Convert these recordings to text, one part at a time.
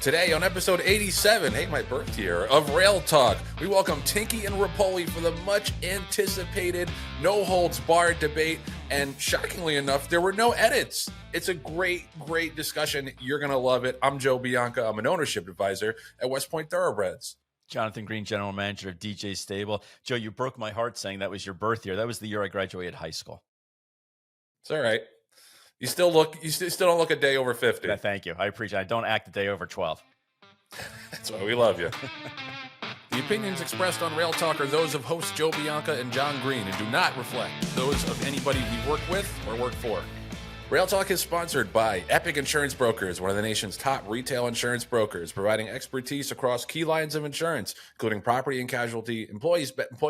Today on episode 87, my birth year, of Rail Talk, we welcome Tinky and Repole for the much anticipated no-holds-barred debate, and shockingly enough, there were no edits. It's a great discussion. You're going to love it. I'm Joe Bianca. I'm an ownership advisor at West Point Thoroughbreds. Jonathan Green, general manager of DJ Stable. Joe, you broke my heart saying that was your birth year. That was the year I graduated high school. It's all right. You still don't look a day over 50. Yeah, thank you. I appreciate it. I don't act a day over 12. That's why we love you. The opinions expressed on Rail Talk are those of hosts Joe Bianca and Jon Green and do not reflect those of anybody we work with or work for. Rail Talk is sponsored by Epic Insurance Brokers, one of the nation's top retail insurance brokers, providing expertise across key lines of insurance, including property and casualty, employee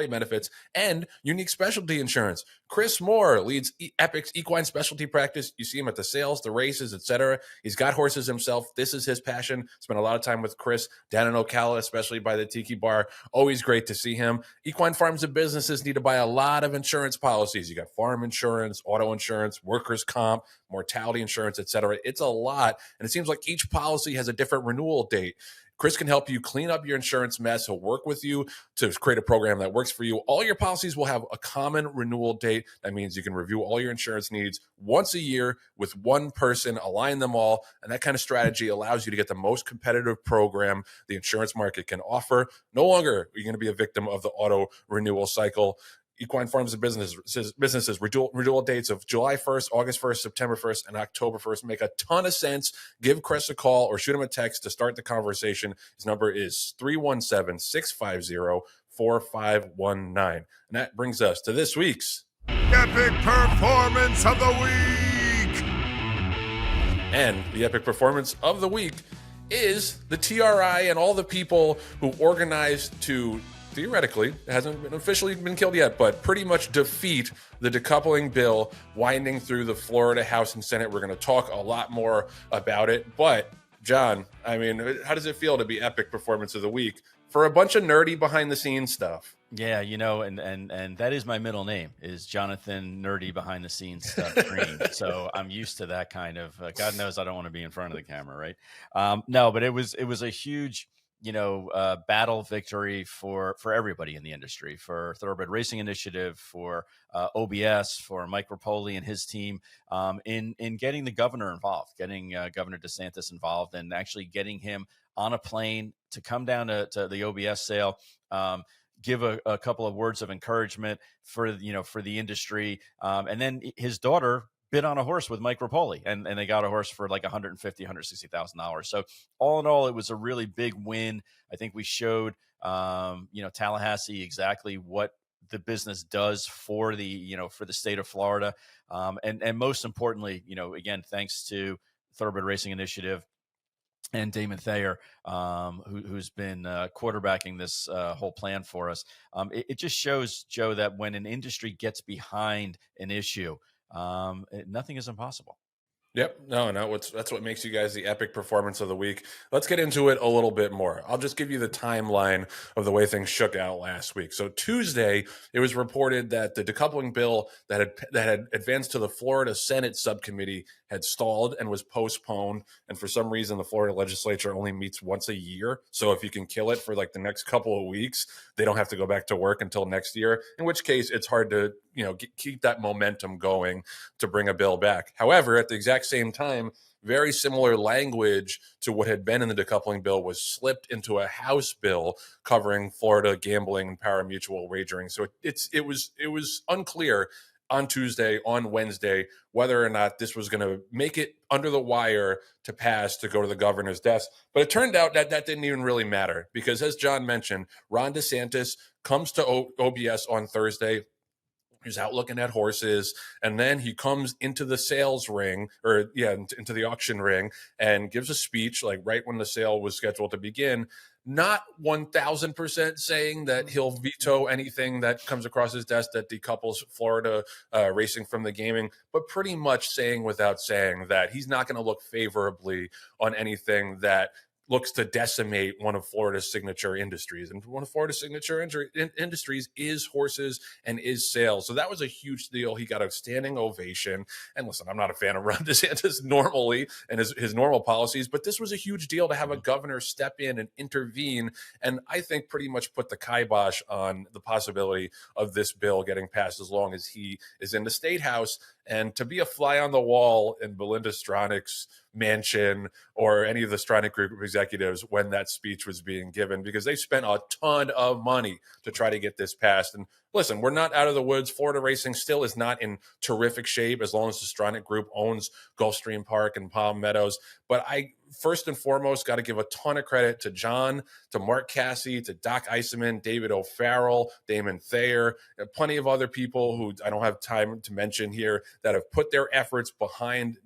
benefits, and unique specialty insurance. Chris Moore leads Epic's equine specialty practice. You see him at the sales, the races, etc. He's got horses himself. This is his passion. Spent a lot of time with Chris down in Ocala, especially by the Tinky bar. Always great to see him. Equine farms and businesses need to buy a lot of insurance policies. You got farm insurance, auto insurance, workers' comp, mortality insurance, etc. It's a lot, and it seems like each policy has a different renewal date. Chris can help you clean up your insurance mess. He'll work with you to create a program that works for you. All your policies will have a common renewal date. That means you can review all your insurance needs once a year with one person, align them all, and that kind of strategy allows you to get the most competitive program the insurance market can offer. No longer are you going to be a victim of the auto renewal cycle. Equine farms and businesses renewal dates of July 1st, August 1st, September 1st, and October 1st make a ton of sense. Give Chris a call or shoot him a text to start the conversation. His number is 317-650-4519. And that brings us to this week's Epic Performance of the Week. And the epic performance of the week is the TRI and all the people who organized to, theoretically, it hasn't been officially been killed yet, but pretty much defeat the decoupling bill winding through the Florida House and Senate. We're going to talk a lot more about it. But, John, I mean, how does it feel to be epic performance of the week for a bunch of nerdy behind-the-scenes stuff? Yeah, you know, and that is my middle name, is Jonathan Nerdy Behind the Scenes Stuff Green. So I'm used to that kind of, God knows I don't want to be in front of the camera, right? No, but it was a huge, battle victory for everybody in the industry, for Thoroughbred Racing Initiative, for OBS, for Mike Repole and his team, in getting the governor involved, getting Governor DeSantis involved, and actually getting him on a plane to come down to the OBS sale, give a couple of words of encouragement for the industry, and then his daughter bid on a horse with Mike Repole, and they got a horse for like $150,000-$160,000. So all in all, it was a really big win. I think we showed, Tallahassee exactly what the business does for the state of Florida. And most importantly, again, thanks to Thoroughbred Racing Initiative and Damon Thayer, who's been quarterbacking this whole plan for us. It just shows, Joe, that when an industry gets behind an issue, nothing is impossible. Yep. No, that's what makes you guys the epic performance of the week. Let's get into it a little bit more. I'll just give you the timeline of the way things shook out last week. So Tuesday, it was reported that the decoupling bill that had advanced to the Florida Senate subcommittee had stalled and was postponed. And for some reason, the Florida legislature only meets once a year. So if you can kill it for like the next couple of weeks, they don't have to go back to work until next year, in which case it's hard to, keep that momentum going to bring a bill back. However, at the exact same time, very similar language to what had been in the decoupling bill was slipped into a House bill covering Florida gambling and pari-mutuel wagering. So it was unclear on Tuesday, on Wednesday, whether or not this was going to make it under the wire to pass to go to the governor's desk. But it turned out that didn't even really matter because, as John mentioned, Ron DeSantis comes to OBS on Thursday. He's out looking at horses, and then he comes into the sales ring, into the auction ring, and gives a speech like right when the sale was scheduled to begin. Not 1,000% saying that he'll veto anything that comes across his desk that decouples Florida racing from the gaming, but pretty much saying without saying that he's not going to look favorably on anything that looks to decimate one of Florida's signature industries. And one of Florida's signature industries is horses and is sales. So that was a huge deal. He got a standing ovation. And listen, I'm not a fan of Ron DeSantis normally and his normal policies, but this was a huge deal to have a governor step in and intervene. And I think pretty much put the kibosh on the possibility of this bill getting passed as long as he is in the state house. And to be a fly on the wall in Belinda Stronach's mansion or any of the Stronach Group executives when that speech was being given, because they spent a ton of money to try to get this passed. And listen, we're not out of the woods. Florida racing still is not in terrific shape as long as the Stronach Group owns Gulfstream Park and Palm Meadows. But I first and foremost got to give a ton of credit to John, to Mark Cassie, to Doc Eisenman, David O'Farrell, Damon Thayer, plenty of other people who I don't have time to mention here that have put their efforts behind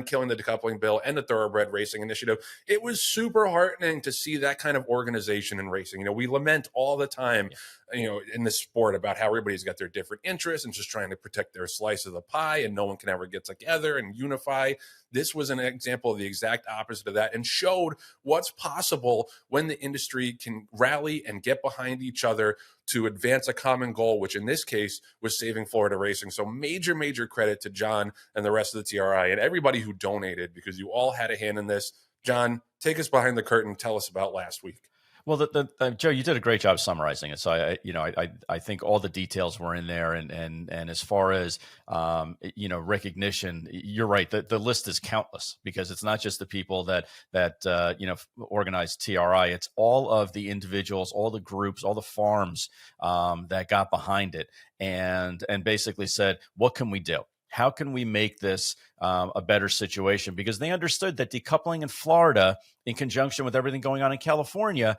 killing the decoupling bill and the thoroughbred racing initiative. It was super heartening to see that kind of organization in racing. You know, we lament all the time, you know, in this sport about how everybody's got their different interests and just trying to protect their slice of the pie and no one can ever get together and unify. This was an example of the exact opposite of that and showed what's possible when the industry can rally and get behind each other to advance a common goal, which in this case was saving Florida racing. So major credit to John and the rest of the TRI and everybody who donated, because you all had a hand in this. John, take us behind the curtain. Tell us about last week. Well, Joe, you did a great job summarizing it. So I think all the details were in there, and as far as recognition, you're right. The list is countless because it's not just the people that organized TRI. It's all of the individuals, all the groups, all the farms that got behind it, and basically said, what can we do? How can we make this a better situation? Because they understood that decoupling in Florida, in conjunction with everything going on in California,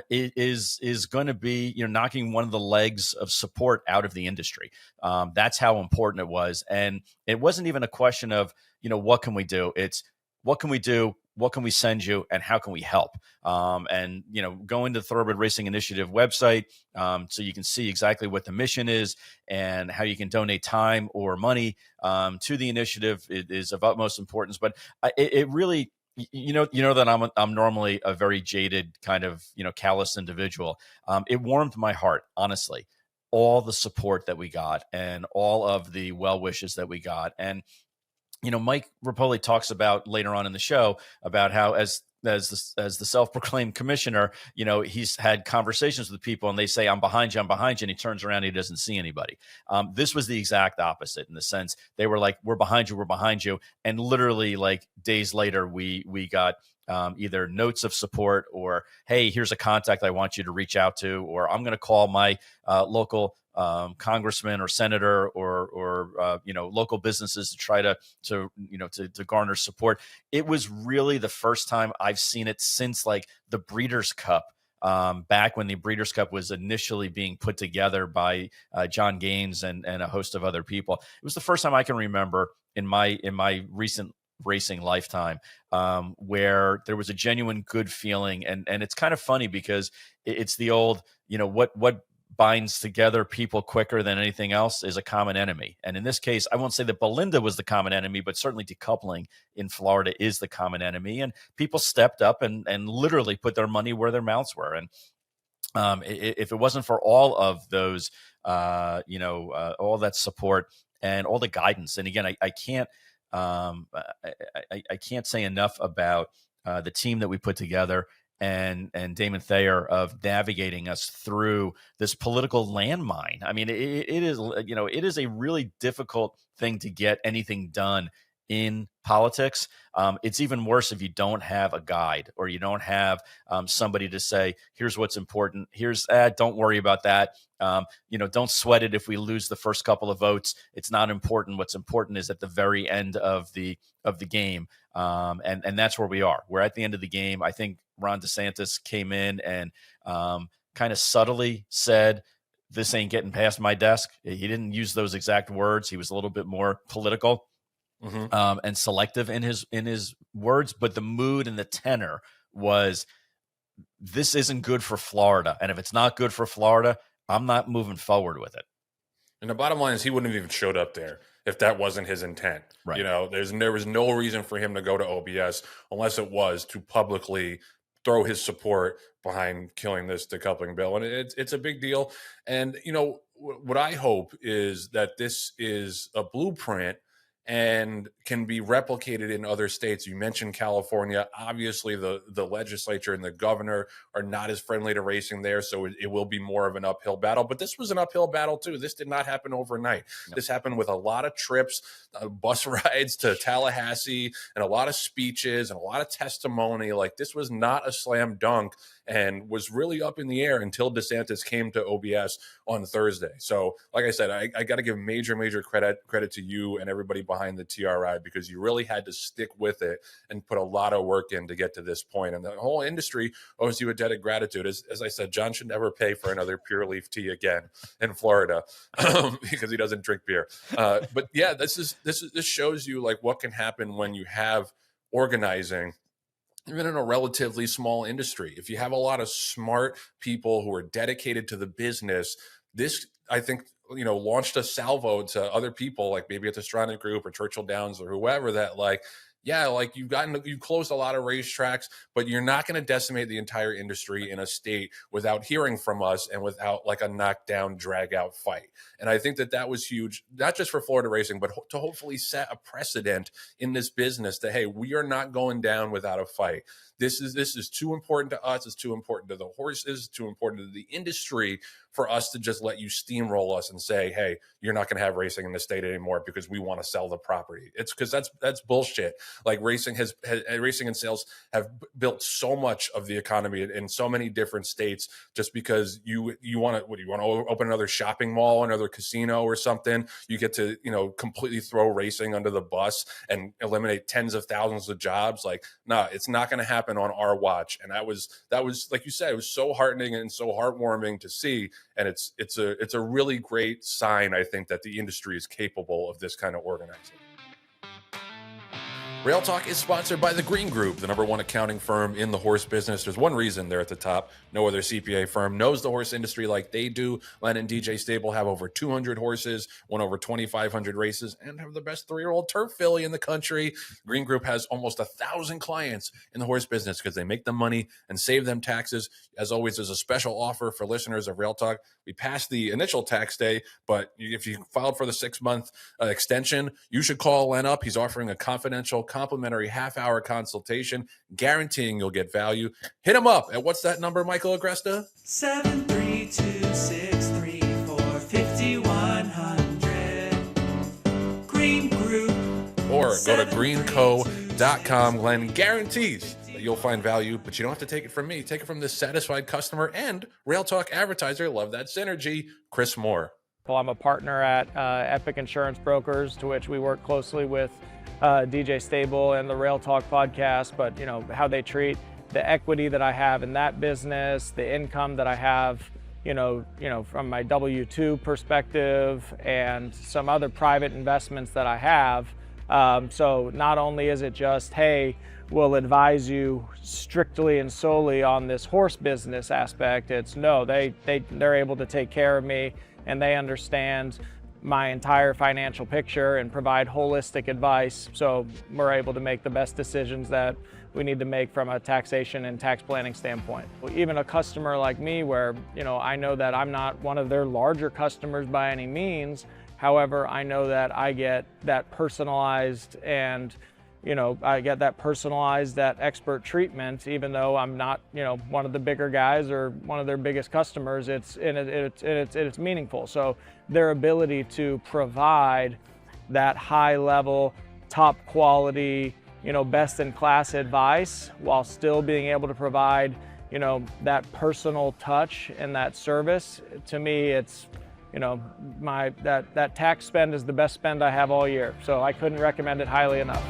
is going to be knocking one of the legs of support out of the industry. That's how important it was, and it wasn't even a question of what can we do. It's what can we do. What can we send you, and how can we help? And go into the Thoroughbred Racing Initiative website so you can see exactly what the mission is and how you can donate time or money to the initiative. It is of utmost importance, but it really, that I'm normally a very jaded kind of callous individual. It warmed my heart, honestly, all the support that we got and all of the well wishes that we got. And Mike Repole talks about later on in the show about how as the self-proclaimed commissioner, he's had conversations with people and they say, I'm behind you. And he turns around and he doesn't see anybody. This was the exact opposite in the sense they were like, we're behind you. And literally like days later, we got either notes of support or, hey, here's a contact I want you to reach out to, or I'm going to call my local congressman or senator or local businesses to try to garner support. It was really the first time I've seen it since like the Breeders' Cup, back when the Breeders' Cup was initially being put together by John Gaines and a host of other people. It was the first time I can remember in my recent racing lifetime where there was a genuine good feeling. And it's kind of funny because it's the old, what binds together people quicker than anything else is a common enemy. And in this case, I won't say that Belinda was the common enemy, but certainly decoupling in Florida is the common enemy. And people stepped up and literally put their money where their mouths were. And if it wasn't for all of those, all that support and all the guidance, and again, I can't say enough about the team that we put together and Damon Thayer of navigating us through this political landmine. I mean, it is a really difficult thing to get anything done in politics. It's even worse if you don't have a guide or you don't have somebody to say, here's what's important. Here's don't worry about that. Don't sweat it if we lose the first couple of votes. It's not important. What's important is at the very end of the game. And that's where we are. We're at the end of the game. I think Ron DeSantis came in and kind of subtly said, this ain't getting past my desk. He didn't use those exact words. He was a little bit more political. Mm-hmm. And selective in his words, but the mood and the tenor was, this isn't good for Florida. And if it's not good for Florida, I'm not moving forward with it. And the bottom line is he wouldn't have even showed up there if that wasn't his intent. Right. You know, there was no reason for him to go to OBS unless it was to publicly throw his support behind killing this decoupling bill. And it's a big deal. And, you know, what I hope is that this is a blueprint and can be replicated in other states. You mentioned California. Obviously, the legislature and the governor are not as friendly to racing there, so it will be more of an uphill battle. But this was an uphill battle, too. This did not happen overnight. No. This happened with a lot of trips, bus rides to Tallahassee, and a lot of speeches and a lot of testimony. Like, this was not a slam dunk and was really up in the air until DeSantis came to OBS on Thursday. So, like I said, I got to give major credit to you and everybody behind the TRI, because you really had to stick with it and put a lot of work in to get to this point. And the whole industry owes you a debt of gratitude. As I said, John should never pay for another Pure Leaf tea again in Florida because he doesn't drink beer. But yeah, this shows you like what can happen when you have organizing, even in a relatively small industry. If you have a lot of smart people who are dedicated to the business, this, I think, you know, launched a salvo to other people, like maybe at the Stronach Group or Churchill Downs or whoever, that like, yeah, like you've closed a lot of racetracks, but you're not going to decimate the entire industry in a state without hearing from us and without like a knockdown, drag out fight. And I think that was huge, not just for Florida racing, but to hopefully set a precedent in this business that, hey, we are not going down without a fight. This is too important to us. It's too important to the horses, too important to the industry for us to just let you steamroll us and say, hey, you're not going to have racing in the state anymore because we want to sell the property. It's because that's bullshit. Like racing and sales have built so much of the economy in so many different states just because you want to open another shopping mall, another casino or something. You get to, you know, completely throw racing under the bus and eliminate tens of thousands of jobs. Like, nah, it's not going to happen on our watch. And that was like you said, it was so heartening and so heartwarming to see. And it's a really great sign, I think, that the industry is capable of this kind of organizing. Rail Talk is sponsored by the Green Group, the #1 accounting firm in the horse business. There's one reason they're at the top. No other CPA firm knows the horse industry like they do. Len and DJ Stable have over 200 horses, won over 2,500 races, and have the best 3-year-old turf filly in the country. Green Group has almost 1,000 clients in the horse business because they make them money and save them taxes. As always, there's a special offer for listeners of Rail Talk. We passed the initial tax day, but if you filed for the 6-month extension, you should call Len up. He's offering a confidential, complimentary half-hour consultation, guaranteeing you'll get value. Hit him up at, what's that number, Michael Agresta? 732-634-5100. Green Group. Or go to greenco.com. Glenn guarantees that you'll find value, but you don't have to take it from me. Take it from this satisfied customer and Rail Talk advertiser. Love that synergy, Chris Moore. Well, I'm a partner at Epic Insurance Brokers, to which we work closely with DJ Stable and the Rail Talk podcast. But you know how they treat the equity that I have in that business, the income that I have, you know, from my W-2 perspective, and some other private investments that I have. So not only is it just, hey, we'll advise you strictly and solely on this horse business aspect. It's no, they're able to take care of me, and they understand my entire financial picture and provide holistic advice, so we're able to make the best decisions that we need to make from a taxation and tax planning standpoint. Even a customer like me, where I know that I'm not one of their larger customers by any means, however, I know that I get that personalized and that expert treatment, even though I'm not, one of the bigger guys or one of their biggest customers. It's meaningful. So their ability to provide that high level, top quality, best in class advice while still being able to provide, that personal touch and that service, to me, it's, that tax spend is the best spend I have all year. So I couldn't recommend it highly enough.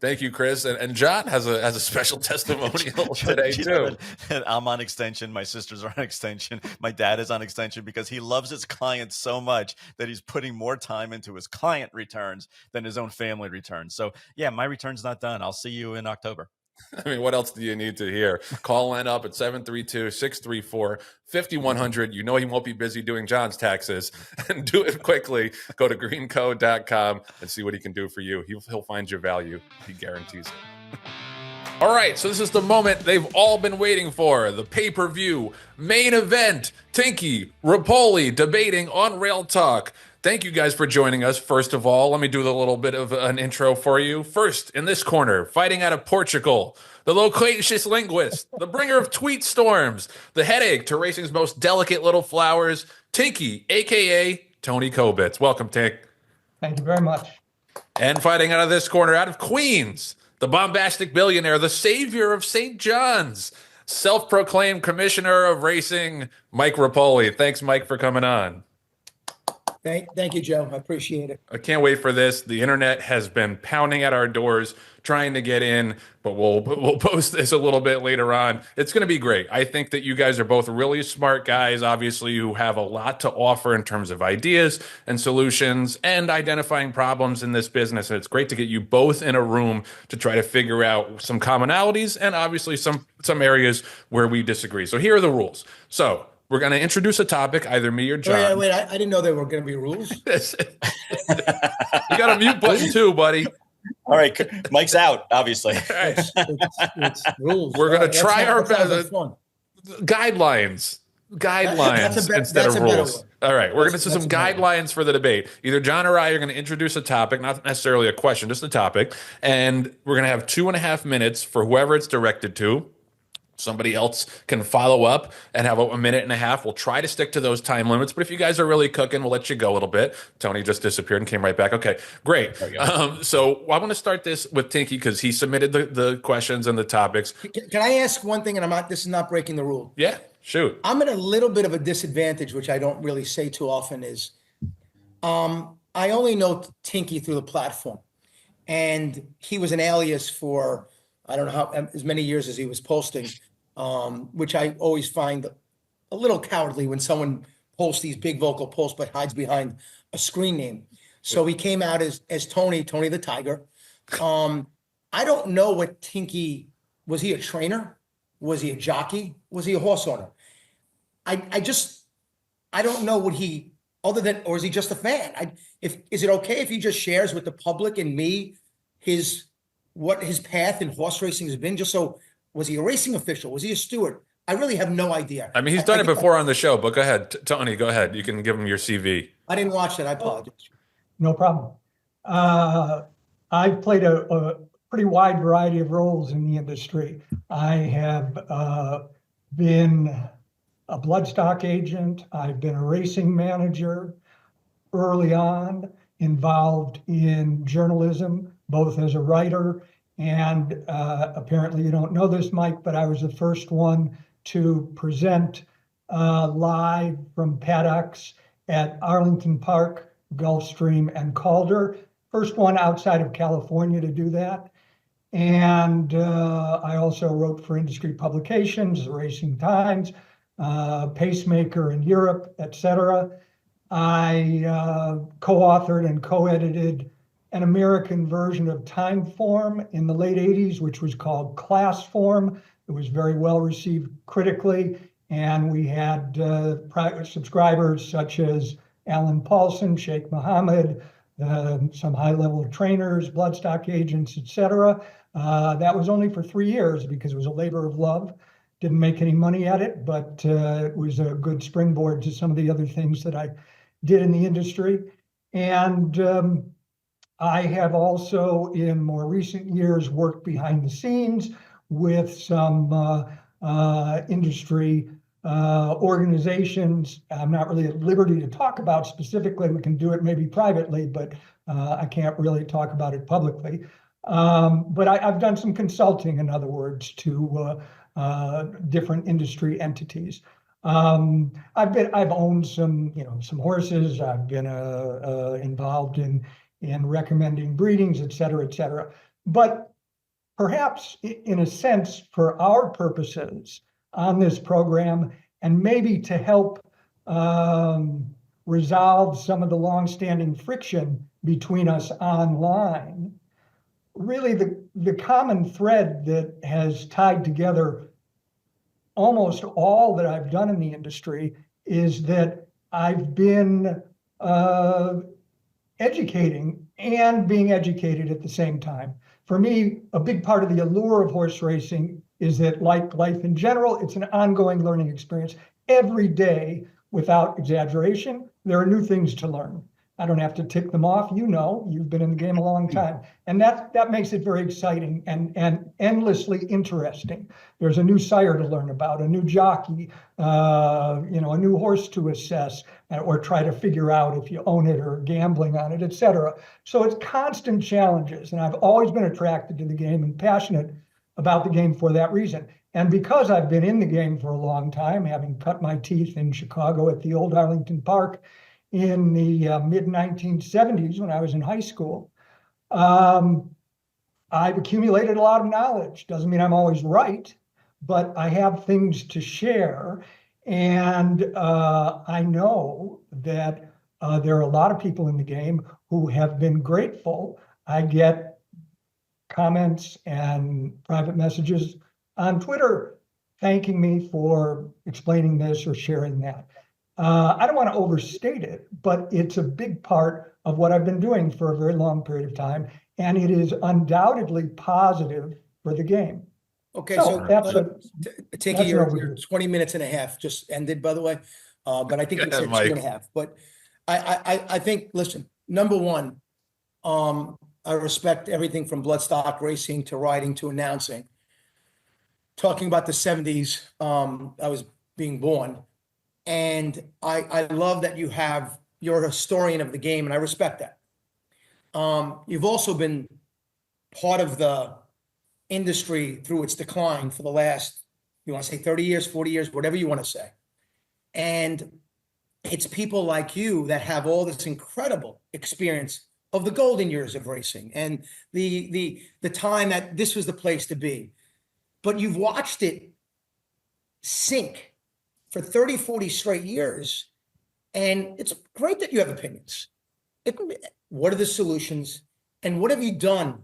Thank you, Chris. And John has a special testimonial today too. I'm on extension. My sisters are on extension. My dad is on extension because he loves his clients so much that he's putting more time into his client returns than his own family returns. So yeah, my return's not done. I'll see you in October. I mean, what else do you need to hear? Call Len up at 732-634-5100. You know he won't be busy doing John's taxes. And do it quickly. Go to greencode.com and see what he can do for you. He'll find your value. He guarantees it. All right, so this is the moment they've all been waiting for. The pay-per-view main event. Tinky, Repole debating on Rail Talk. Thank you guys for joining us. First of all, let me do a little bit of an intro for you. First, in this corner, fighting out of Portugal, the loquacious linguist, the bringer of tweet storms, the headache to racing's most delicate little flowers, Tinky, a.k.a. Tony Kobitz. Welcome, Tink. Thank you very much. And fighting out of this corner, out of Queens, the bombastic billionaire, the savior of St. John's, self-proclaimed commissioner of racing, Mike Repole. Thanks, Mike, for coming on. Thank you, Joe. I appreciate it. I can't wait for this. The internet has been pounding at our doors trying to get in, but we'll post this a little bit later on. It's going to be great. I think that you guys are both really smart guys, obviously, who have a lot to offer in terms of ideas and solutions and identifying problems in this business. And it's great to get you both in a room to try to figure out some commonalities and obviously some areas where we disagree. So here are the rules. So we're going to introduce a topic, either me or John. Wait, I didn't know there were going to be rules. You got a mute button too, buddy. All right, Mike's out, obviously. It's rules. We're going to try our best. Guidelines That's instead of a better rules. one. All right, we're going to do some That's a better one. guidelines for the debate. Either John or I are going to introduce a topic, not necessarily a question, just a topic, and we're going to have 2.5 minutes for whoever it's directed to. Somebody else can follow up and have a 1.5 minutes. We'll try to stick to those time limits, but if you guys are really cooking, we'll let you go a little bit. Tony just disappeared and came right back. Okay, great. So I want to start this with Tinky because he submitted the questions and the topics. Can I ask one thing? And this is not breaking the rule. Yeah, shoot. I'm at a little bit of a disadvantage, which I don't really say too often. Is I only know Tinky through the platform, and he was an alias for I don't know how as many years as he was posting, which I always find a little cowardly when someone posts these big vocal posts but hides behind a screen name. So he came out as Tony the Tiger. I don't know what Tinky was. He a trainer? Was he a jockey? Was he a horse owner? I don't know what he other than, or is he just a fan? Is it okay if he just shares with the public and me what his path in horse racing has been? Just so, was he a racing official? Was he a steward? I really have no idea. I mean, he's done it before on the show, but go ahead. Tony, go ahead. You can give him your CV. I didn't watch that. I apologize. No problem. I've played a pretty wide variety of roles in the industry. I have been a bloodstock agent. I've been a racing manager early on, involved in journalism, both as a writer and apparently you don't know this, Mike, but I was the first one to present live from paddocks at Arlington Park, Gulfstream, and Calder. First one outside of California to do that. And I also wrote for industry publications, the Racing Times, Pacemaker in Europe, etc. I co-authored and co-edited an American version of Timeform in the late 80s, which was called Classform. It was very well received critically, and we had private subscribers such as Alan Paulson, Sheikh Mohammed, some high-level trainers, bloodstock agents, etc. That was only for 3 years because it was a labor of love. Didn't make any money at it, but it was a good springboard to some of the other things that I did in the industry. And I have also, in more recent years, worked behind the scenes with some industry organizations. I'm not really at liberty to talk about specifically. We can do it maybe privately, but I can't really talk about it publicly. But I've done some consulting, in other words, to different industry entities. I've owned some horses. I've been involved in recommending breedings, et cetera, but perhaps in a sense for our purposes on this program, and maybe to help resolve some of the longstanding friction between us online, really the common thread that has tied together almost all that I've done in the industry is that I've been educating and being educated at the same time. For me, a big part of the allure of horse racing is that, like life in general, it's an ongoing learning experience. Every day, without exaggeration, there are new things to learn. I don't have to tick them off. You know, you've been in the game a long time. And that makes it very exciting and endlessly interesting. There's a new sire to learn about, a new jockey, a new horse to assess or try to figure out if you own it or gambling on it, et cetera. So it's constant challenges. And I've always been attracted to the game and passionate about the game for that reason. And because I've been in the game for a long time, having cut my teeth in Chicago at the old Arlington Park in the mid-1970s when I was in high school, I've accumulated a lot of knowledge. Doesn't mean I'm always right, but I have things to share. And I know that there are a lot of people in the game who have been grateful. I get comments and private messages on Twitter thanking me for explaining this or sharing that. I don't want to overstate it, but it's a big part of what I've been doing for a very long period of time, and it is undoubtedly positive for the game. Okay, that's Tinky, your overview. 20 minutes and a half just ended, by the way. But I think you Go said ahead, 2.5. But I think, listen, number one, I respect everything from bloodstock racing to riding to announcing. Talking about the 70s, I was being born. And I love that you're a historian of the game, and I respect that. You've also been part of the industry through its decline for the last, you want to say 30 years, 40 years, whatever you want to say. And it's people like you that have all this incredible experience of the golden years of racing and the time that this was the place to be. But you've watched it sink for 30, 40 straight years. And it's great that you have opinions. What are the solutions? And what have you done?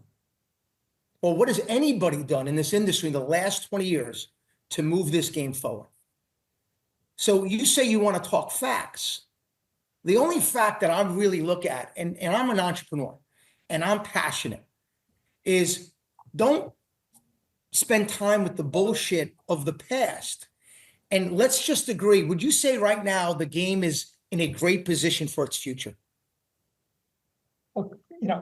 Or what has anybody done in this industry in the last 20 years to move this game forward? So you say you want to talk facts. The only fact that I really look at, and I'm an entrepreneur and I'm passionate, is don't spend time with the bullshit of the past. And let's just agree, would you say right now the game is in a great position for its future? Well,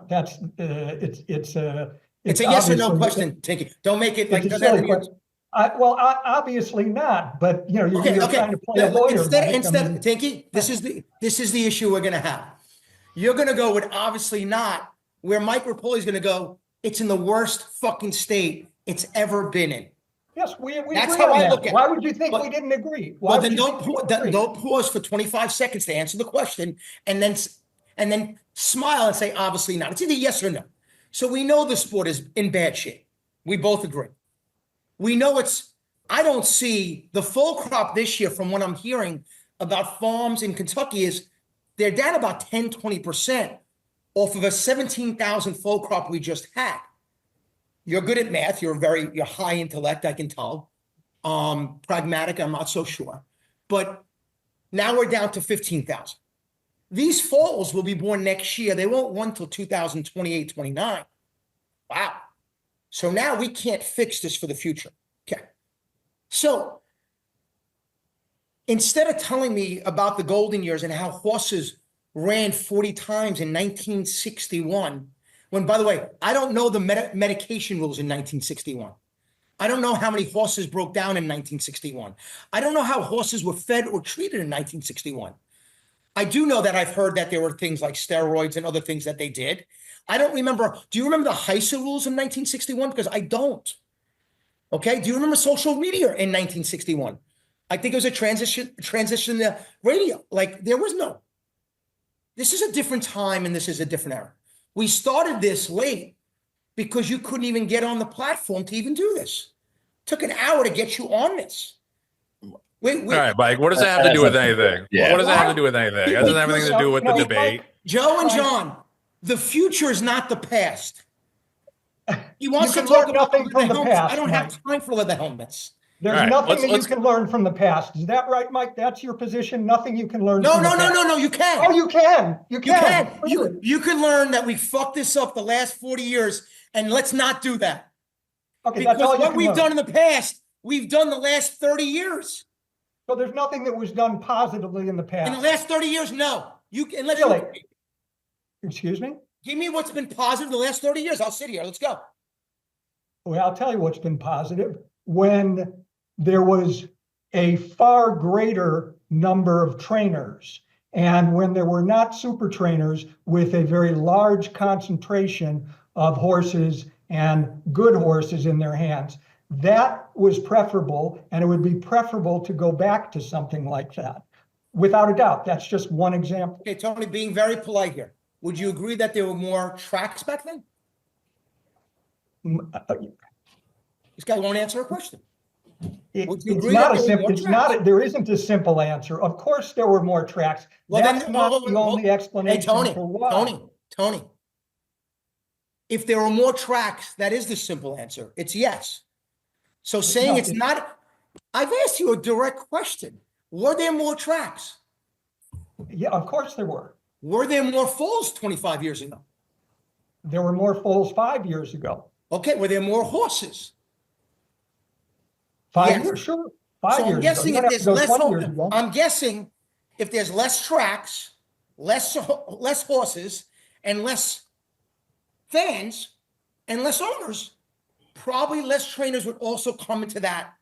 that's it's a yes or no question, Tinky. Don't make it like it's a silly question. Obviously not, but you're trying to play a lawyer. Instead, Tinky, this is the issue we're gonna have. You're gonna go with obviously not, where Mike Repole is gonna go, it's in the worst fucking state it's ever been in. Yes, we That's agree how on I that. look at it. Why would you think we didn't agree? Well, then don't pause for 25 seconds to answer the question and then smile and say obviously not. It's either yes or no. So we know the sport is in bad shape. We both agree. We know I don't see the full crop this year from what I'm hearing about farms in Kentucky is they're down about 10, 20% off of a 17,000 full crop we just had. You're good at math. You're high intellect, I can tell. Pragmatic, I'm not so sure. But now we're down to 15,000. These foals will be born next year. They won't run till 2028, 29. Wow. So now we can't fix this for the future. Okay. So instead of telling me about the golden years and how horses ran 40 times in 1961, when, by the way, I don't know the medication rules in 1961. I don't know how many horses broke down in 1961. I don't know how horses were fed or treated in 1961. I do know that I've heard that there were things like steroids and other things that they did. I don't remember. Do you remember the HISA rules in 1961? Because I don't. Okay. Do you remember social media in 1961? I think it was a transition to radio. Like there was no. This is a different time and this is a different era. We started this late because you couldn't even get on the platform to even do this. It took an hour to get you on this. All right, Mike, what does that have to do with anything? Yeah. What does that have to do with anything? That doesn't have anything to do with the debate. Joe and John, the future is not the past. He wants You to can talk learn about nothing from the helmets. I past, don't Mike. have time for leather helmets. There's All right, nothing let's- that let's- you can learn from the past. Is that right, Mike? That's your position? Nothing you can learn No, from no, the no, past? no, no, you can. Oh, you can. You You can. can. You can learn that we fucked this up the last 40 years, and let's not do that. Okay, that's all Because you what can we've learn. done in the past, we've done the last 30 years. So there's nothing that was done positively in the past. In the last 30 years, no. Unless Really? you Excuse me? give me what's been positive the last 30 years. I'll sit here. Let's go. Well, I'll tell you what's been positive. When there was a far greater number of trainers, and when there were not super trainers with a very large concentration of horses and good horses in their hands, that was preferable, and it would be preferable to go back to something like that. Without a doubt, that's just one example. Okay, Tony, being very polite here. Would you agree that there were more tracks back then? This guy won't answer a question. Would you It's agree not that a there were simple, more it's not, tracks? there isn't a simple answer. Of course, there were more tracks. Well, That's then, not well, the well, only hey, explanation Tony, for why. Tony. If there were more tracks, that is the simple answer. It's yes. So saying No, it's not, I've asked you a direct question. Were there more tracks? Yeah, of course there were. Were there more foals 25 years ago? There were more foals 5 years ago. Okay, were there more horses? 5 Yes. years, sure. 5 So years I'm ago. guessing You if don't have there's to go less, 20 years ago. I'm guessing if there's less tracks, less horses, and less fans, and less owners, probably less trainers would also come into that.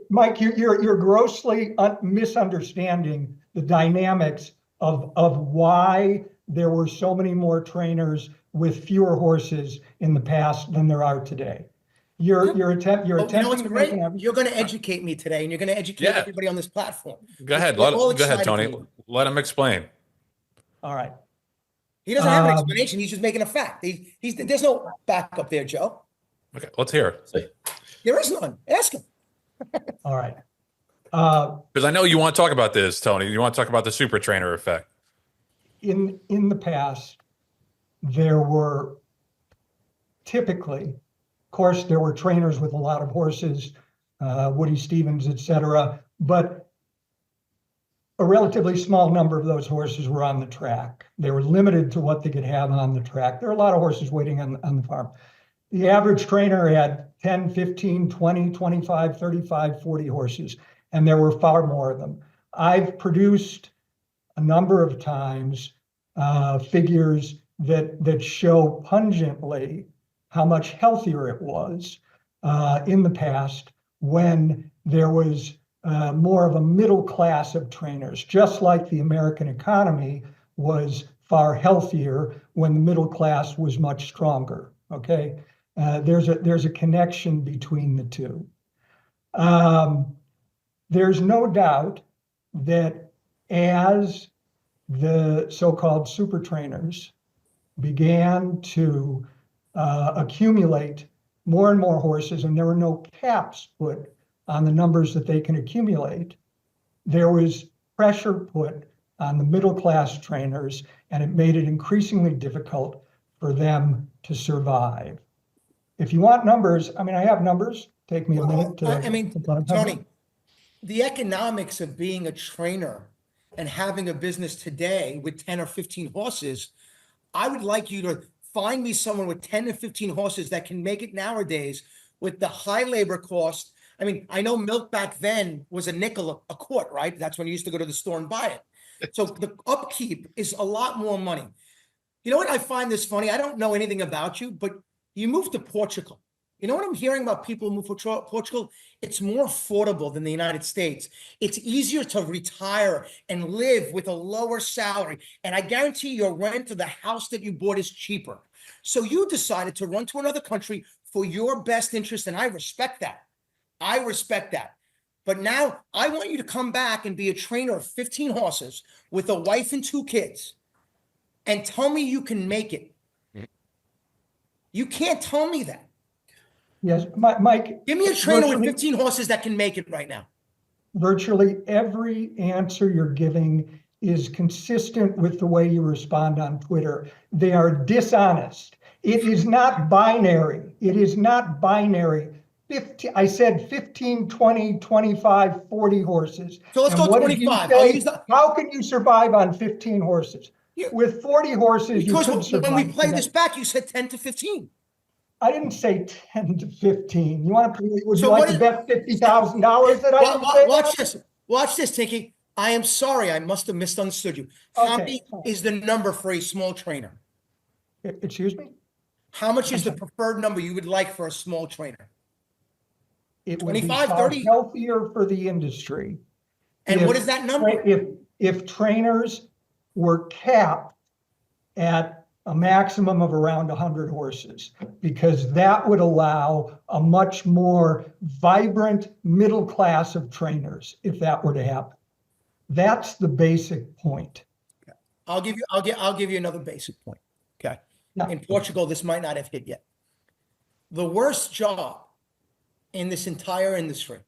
Mike, you're grossly misunderstanding the dynamics of why there were so many more trainers with fewer horses in the past than there are today. You're Oh, attempting you know what's to make great? You're going to educate me today, and you're going to educate Yeah. everybody on this platform. Go ahead. We're all Go ahead, excited Tony. for you. Let him explain. All right. He doesn't have an explanation. He's just making a fact. There's no backup there, Joe. Okay, let's hear it. There is none. Ask him. All right. Because I know you want to talk about this, Tony. You want to talk about the super trainer effect. In the past, there were typically, of course, there were trainers with a lot of horses, Woody Stevens, etc., but a relatively small number of those horses were on the track. They were limited to what they could have on the track. There are a lot of horses waiting on the farm. The average trainer had 10, 15, 20, 25, 35, 40 horses, and there were far more of them. I've produced a number of times figures that show pungently how much healthier it was in the past when there was more of a middle class of trainers, just like the American economy was far healthier when the middle class was much stronger. Okay, there's a connection between the two. There's no doubt that as the so-called super trainers began to accumulate more and more horses, and there were no caps put on the numbers that they can accumulate, there was pressure put on the middle class trainers, and it made it increasingly difficult for them to survive. If you want numbers, I mean, I have numbers. Take me a minute to Tony, the economics of being a trainer and having a business today with 10 or 15 horses, I would like you to find me someone with 10 to 15 horses that can make it nowadays with the high labor cost. I mean, I know milk back then was a nickel a quart, right? That's when you used to go to the store and buy it. So the upkeep is a lot more money. You know what? I find this funny. I don't know anything about you, but you moved to Portugal. You know what I'm hearing about people who move to Portugal? It's more affordable than the United States. It's easier to retire and live with a lower salary. And I guarantee your rent of the house that you bought is cheaper. So you decided to run to another country for your best interest. And I respect that. I respect that. But now I want you to come back and be a trainer of 15 horses with a wife and 2 kids and tell me you can make it. You can't tell me that. Yes, Mike. Give me a trainer with 15 horses that can make it right now. Virtually every answer you're giving is consistent with the way you respond on Twitter. They are dishonest. It is not binary. It is not binary. 15, I said 15, 20, 25, 40 horses. So let's And go what did you 25. say? How can you survive on 15 horses? Yeah. With 40 horses, you Because could survive. when we play this today. back, you said 10 to 15. I didn't say 10 to 15. You want to? Would So you like what to is- bet $50,000 that I didn't say Watch that? this. Watch this, Tinky. I am sorry. I must have misunderstood you. How Okay. many is the number for a small trainer? Excuse me? How much is the preferred number you would like for a small trainer? It would be 25, far 30? healthier for the industry. And if what is that number? If trainers were capped at a maximum of around 100 horses, because that would allow a much more vibrant middle class of trainers if that were to happen. That's the basic point. I'll give you another basic point. Okay. Yeah. In Portugal, this might not have hit yet. The worst job in this entire industry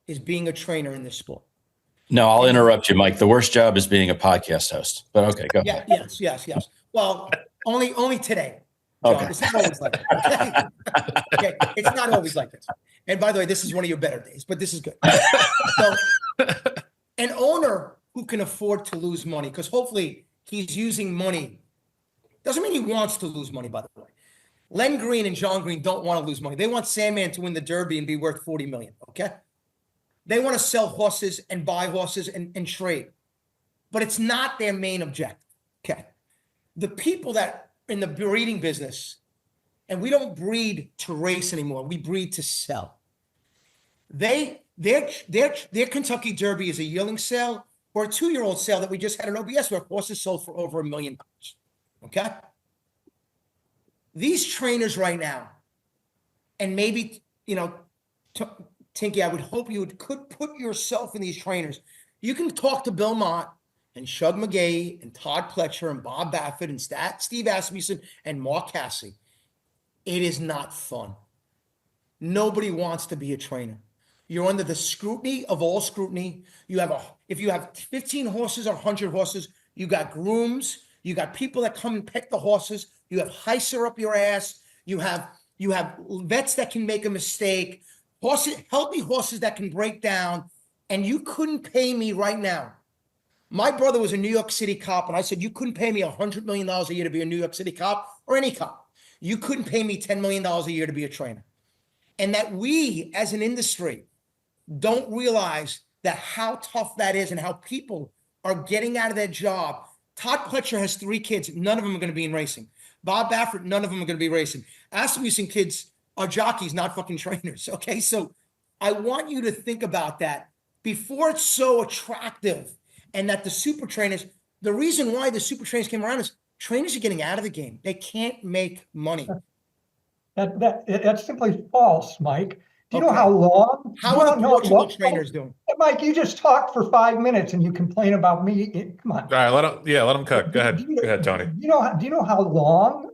is being a trainer in this sport. No, I'll interrupt you, Mike. The worst job is being a podcast host. But okay, go ahead. Yes. Well, only today. John. Okay. It's not always like that. Okay? Okay, it's not always like this. And by the way, this is one of your better days, but this is good. So, an owner who can afford to lose money, because hopefully he's using money, doesn't mean he wants to lose money, by the way. Len Green and Jon Green don't want to lose money. They want Sandman to win the Derby and be worth 40 million, okay? They want to sell horses and buy horses and trade. But it's not their main objective, okay? The people that in the breeding business, and we don't breed to race anymore, we breed to sell. Their Kentucky Derby is a yearling sale or a 2-year-old sale that we just had an OBS where horses sold for over $1 million, okay? These trainers right now, and maybe, Tinky, I would hope you could put yourself in these trainers. You can talk to Bill Mott and Shug McGahee and Todd Pletcher and Bob Baffert and Steve Asmussen and Mark Cassey. It is not fun. Nobody wants to be a trainer. You're under the scrutiny of all scrutiny. If you have 15 horses or 100 horses, you got grooms, you got people that come and pick the horses, you have HISA up your ass, you have vets that can make a mistake, healthy horses that can break down, and you couldn't pay me right now. My brother was a New York City cop, and I said, you couldn't pay me $100 million a year to be a New York City cop or any cop. You couldn't pay me $10 million a year to be a trainer. And that we, as an industry, don't realize that how tough that is and how people are getting out of their job. Todd Pletcher has 3 kids. None of them are going to be in racing. Bob Baffert, none of them are going to be racing. Asmussen kids are jockeys, not fucking trainers. Okay, so I want you to think about that before it's so attractive, and that the super trainers, the reason why the super trainers came around is trainers are getting out of the game. They can't make money. That's simply false, Mike. Do you know Okay. how long? How are the Portugal trainers doing? Mike, you just talked for 5 minutes and you complain about me. Come on. All right, let him cook. Go ahead. Go ahead, Tony. Do you know how long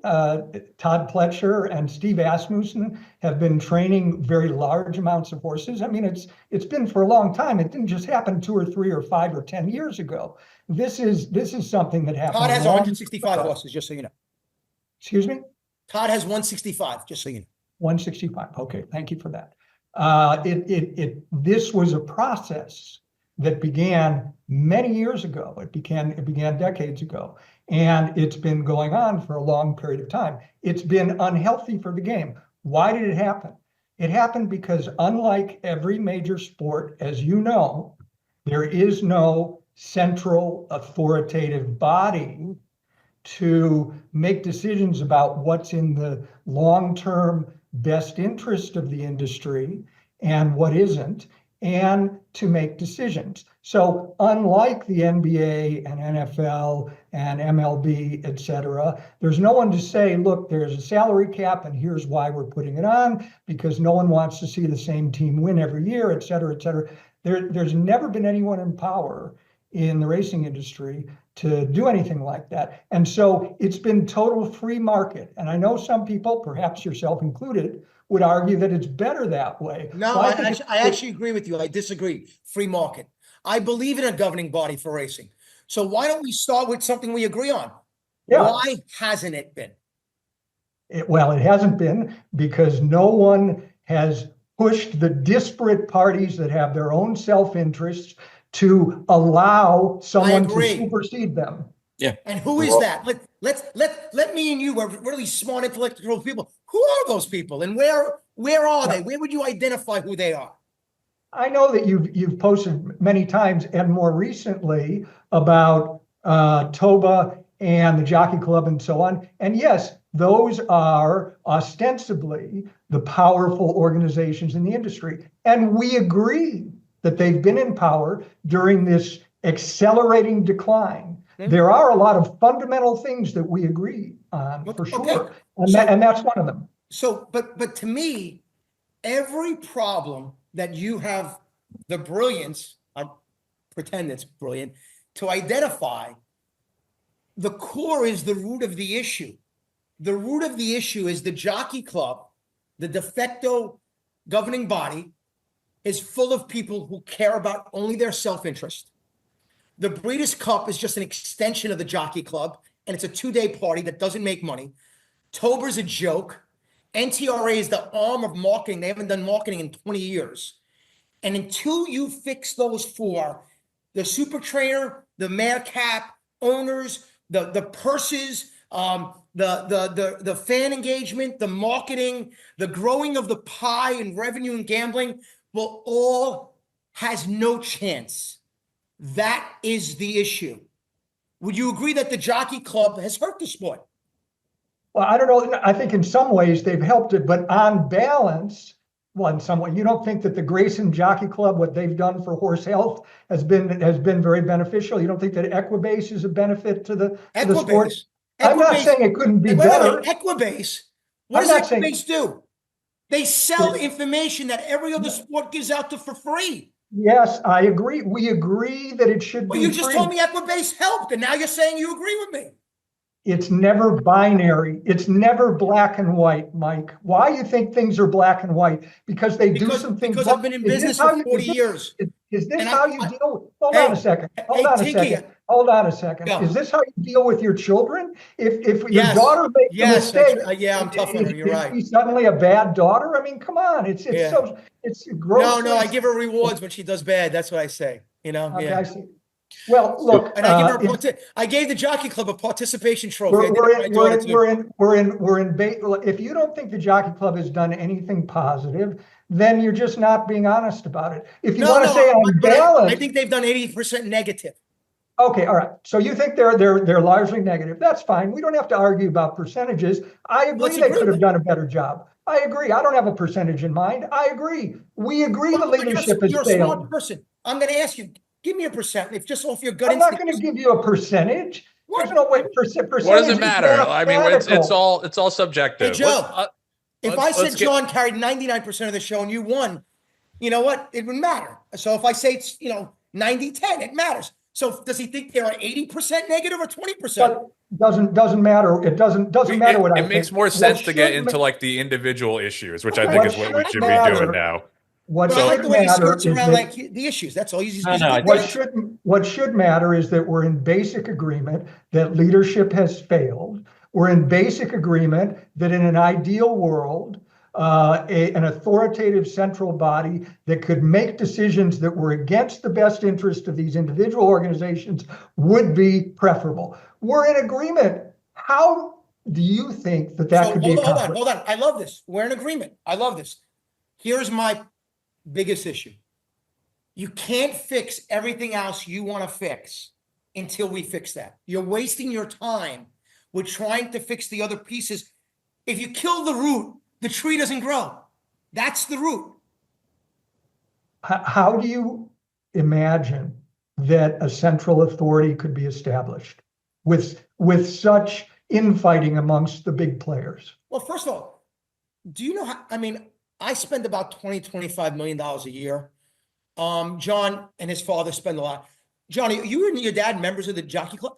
Todd Pletcher and Steve Asmussen have been training very large amounts of horses? I mean, it's been for a long time. It didn't just happen 2 or 3 or 5 or 10 years ago. This is something that happened. Todd has long 165 ago. horses, just so you know. Excuse me? Todd has 165, just so you know. 165. Okay, thank you for that. This was a process that began many years ago. It began decades ago, and it's been going on for a long period of time. It's been unhealthy for the game. Why did it happen? It happened because, unlike every major sport, as you know, there is no central authoritative body to make decisions about what's in the long-term best interest of the industry and what isn't, and to make decisions. So unlike the NBA and NFL and MLB, et cetera, there's no one to say, look, there's a salary cap and here's why we're putting it on, because no one wants to see the same team win every year, et cetera, et cetera. There's never been anyone in power in the racing industry to do anything like that. And so it's been total free market. And I know some people, perhaps yourself included, would argue that it's better that way. No, Well, I actually agree with you. I disagree. Free market. I believe in a governing body for racing. So why don't we start with something we agree on? Yeah. Why hasn't it been? Well, it hasn't been, because no one has pushed the disparate parties that have their own self-interests to allow someone to agree. supersede them. Yeah. And who is that? Let me and you, we're really smart intellectual people. Who are those people, and where are they? Where would you identify who they are? I know that you've posted many times, and more recently, about Toba and the Jockey Club and so on. And yes, those are ostensibly the powerful organizations in the industry. And we agree that they've been in power during this accelerating decline. There are a lot of fundamental things that we agree on, for sure. Okay. And that's one of them. So, but to me, every problem that you have the brilliance, I pretend it's brilliant, to identify, the core is the root of the issue. The root of the issue is the Jockey Club, the de facto governing body, is full of people who care about only their self-interest. The Breeders' Cup is just an extension of the Jockey Club, and it's a 2-day party that doesn't make money. Tober's a joke. NTRA is the arm of marketing. They haven't done marketing in 20 years. And until you fix those four, the super trainer, the mare cap, owners, the purses, the fan engagement, the marketing, the growing of the pie and revenue and gambling, will all has no chance. That is the issue. Would you agree that the Jockey Club has hurt the sport? Well, I don't know. I think in some ways they've helped it, but on balance, well, in some way, you don't think that the Grayson Jockey Club, what they've done for horse health, has been very beneficial? You don't think that Equibase is a benefit to the sport? I'm not saying it couldn't be better. Equibase. What does Equibase do? They sell information that every other sport gives out for free. Yes, I agree. We agree that it should be free. You just free. told me Equibase helped, and now you're saying you agree with me. It's never binary. It's never black and white, Mike. Why you think things are black and white? Because they do some things. Because I've been in business for 40 years. Is this how you deal? Hold on a second. Hold on a second. No. Is this how you deal with your children? If your daughter makes a mistake, I'm tough on her. You're right. She's suddenly a bad daughter. I mean, come on. It's gross. No. I give her rewards when she does bad. That's what I say. Okay, I see. Well, look, and I gave the Jockey Club a participation trophy. We're in bait. If you don't think the Jockey Club has done anything positive, then you're just not being honest about it. If you want to say on balance, I think they've done 80% negative. Okay, all right. So you think they're largely negative? That's fine. We don't have to argue about percentages. I agree they could have done a better job. I agree. I don't have a percentage in mind. I agree. We agree the leadership has failed. You're a smart person. I'm going to ask you. Give me a percent. If just off your gut. I'm not going to give you a percentage. There's no way. Percentage. What does it matter? I mean, it's all subjective. Hey, Joe, if I said John carried 99% of the show and you won, you know what? It would matter. So if I say it's 90-10, it matters. So does he think there are 80% negative or 20%? Doesn't matter. It doesn't matter what I think. It makes more sense to get into like the individual issues, which I think is what we should be doing now. I like the way he skirts around like the issues. That's all. What should matter is that we're in basic agreement that leadership has failed. We're in basic agreement that in an ideal world, an authoritative central body that could make decisions that were against the best interest of these individual organizations would be preferable. We're in agreement. How do you think that could be accomplished? Hold on. I love this. We're in agreement. I love this. Here's my biggest issue. You can't fix everything else you want to fix until we fix that. You're wasting your time with trying to fix the other pieces. If you kill the root, the tree doesn't grow. That's the root. How do you imagine that a central authority could be established with such infighting amongst the big players? Well, first of all, do you know how, I spend about $20-25 million a year. John and his father spend a lot. Johnny, you and your dad members of the Jockey Club?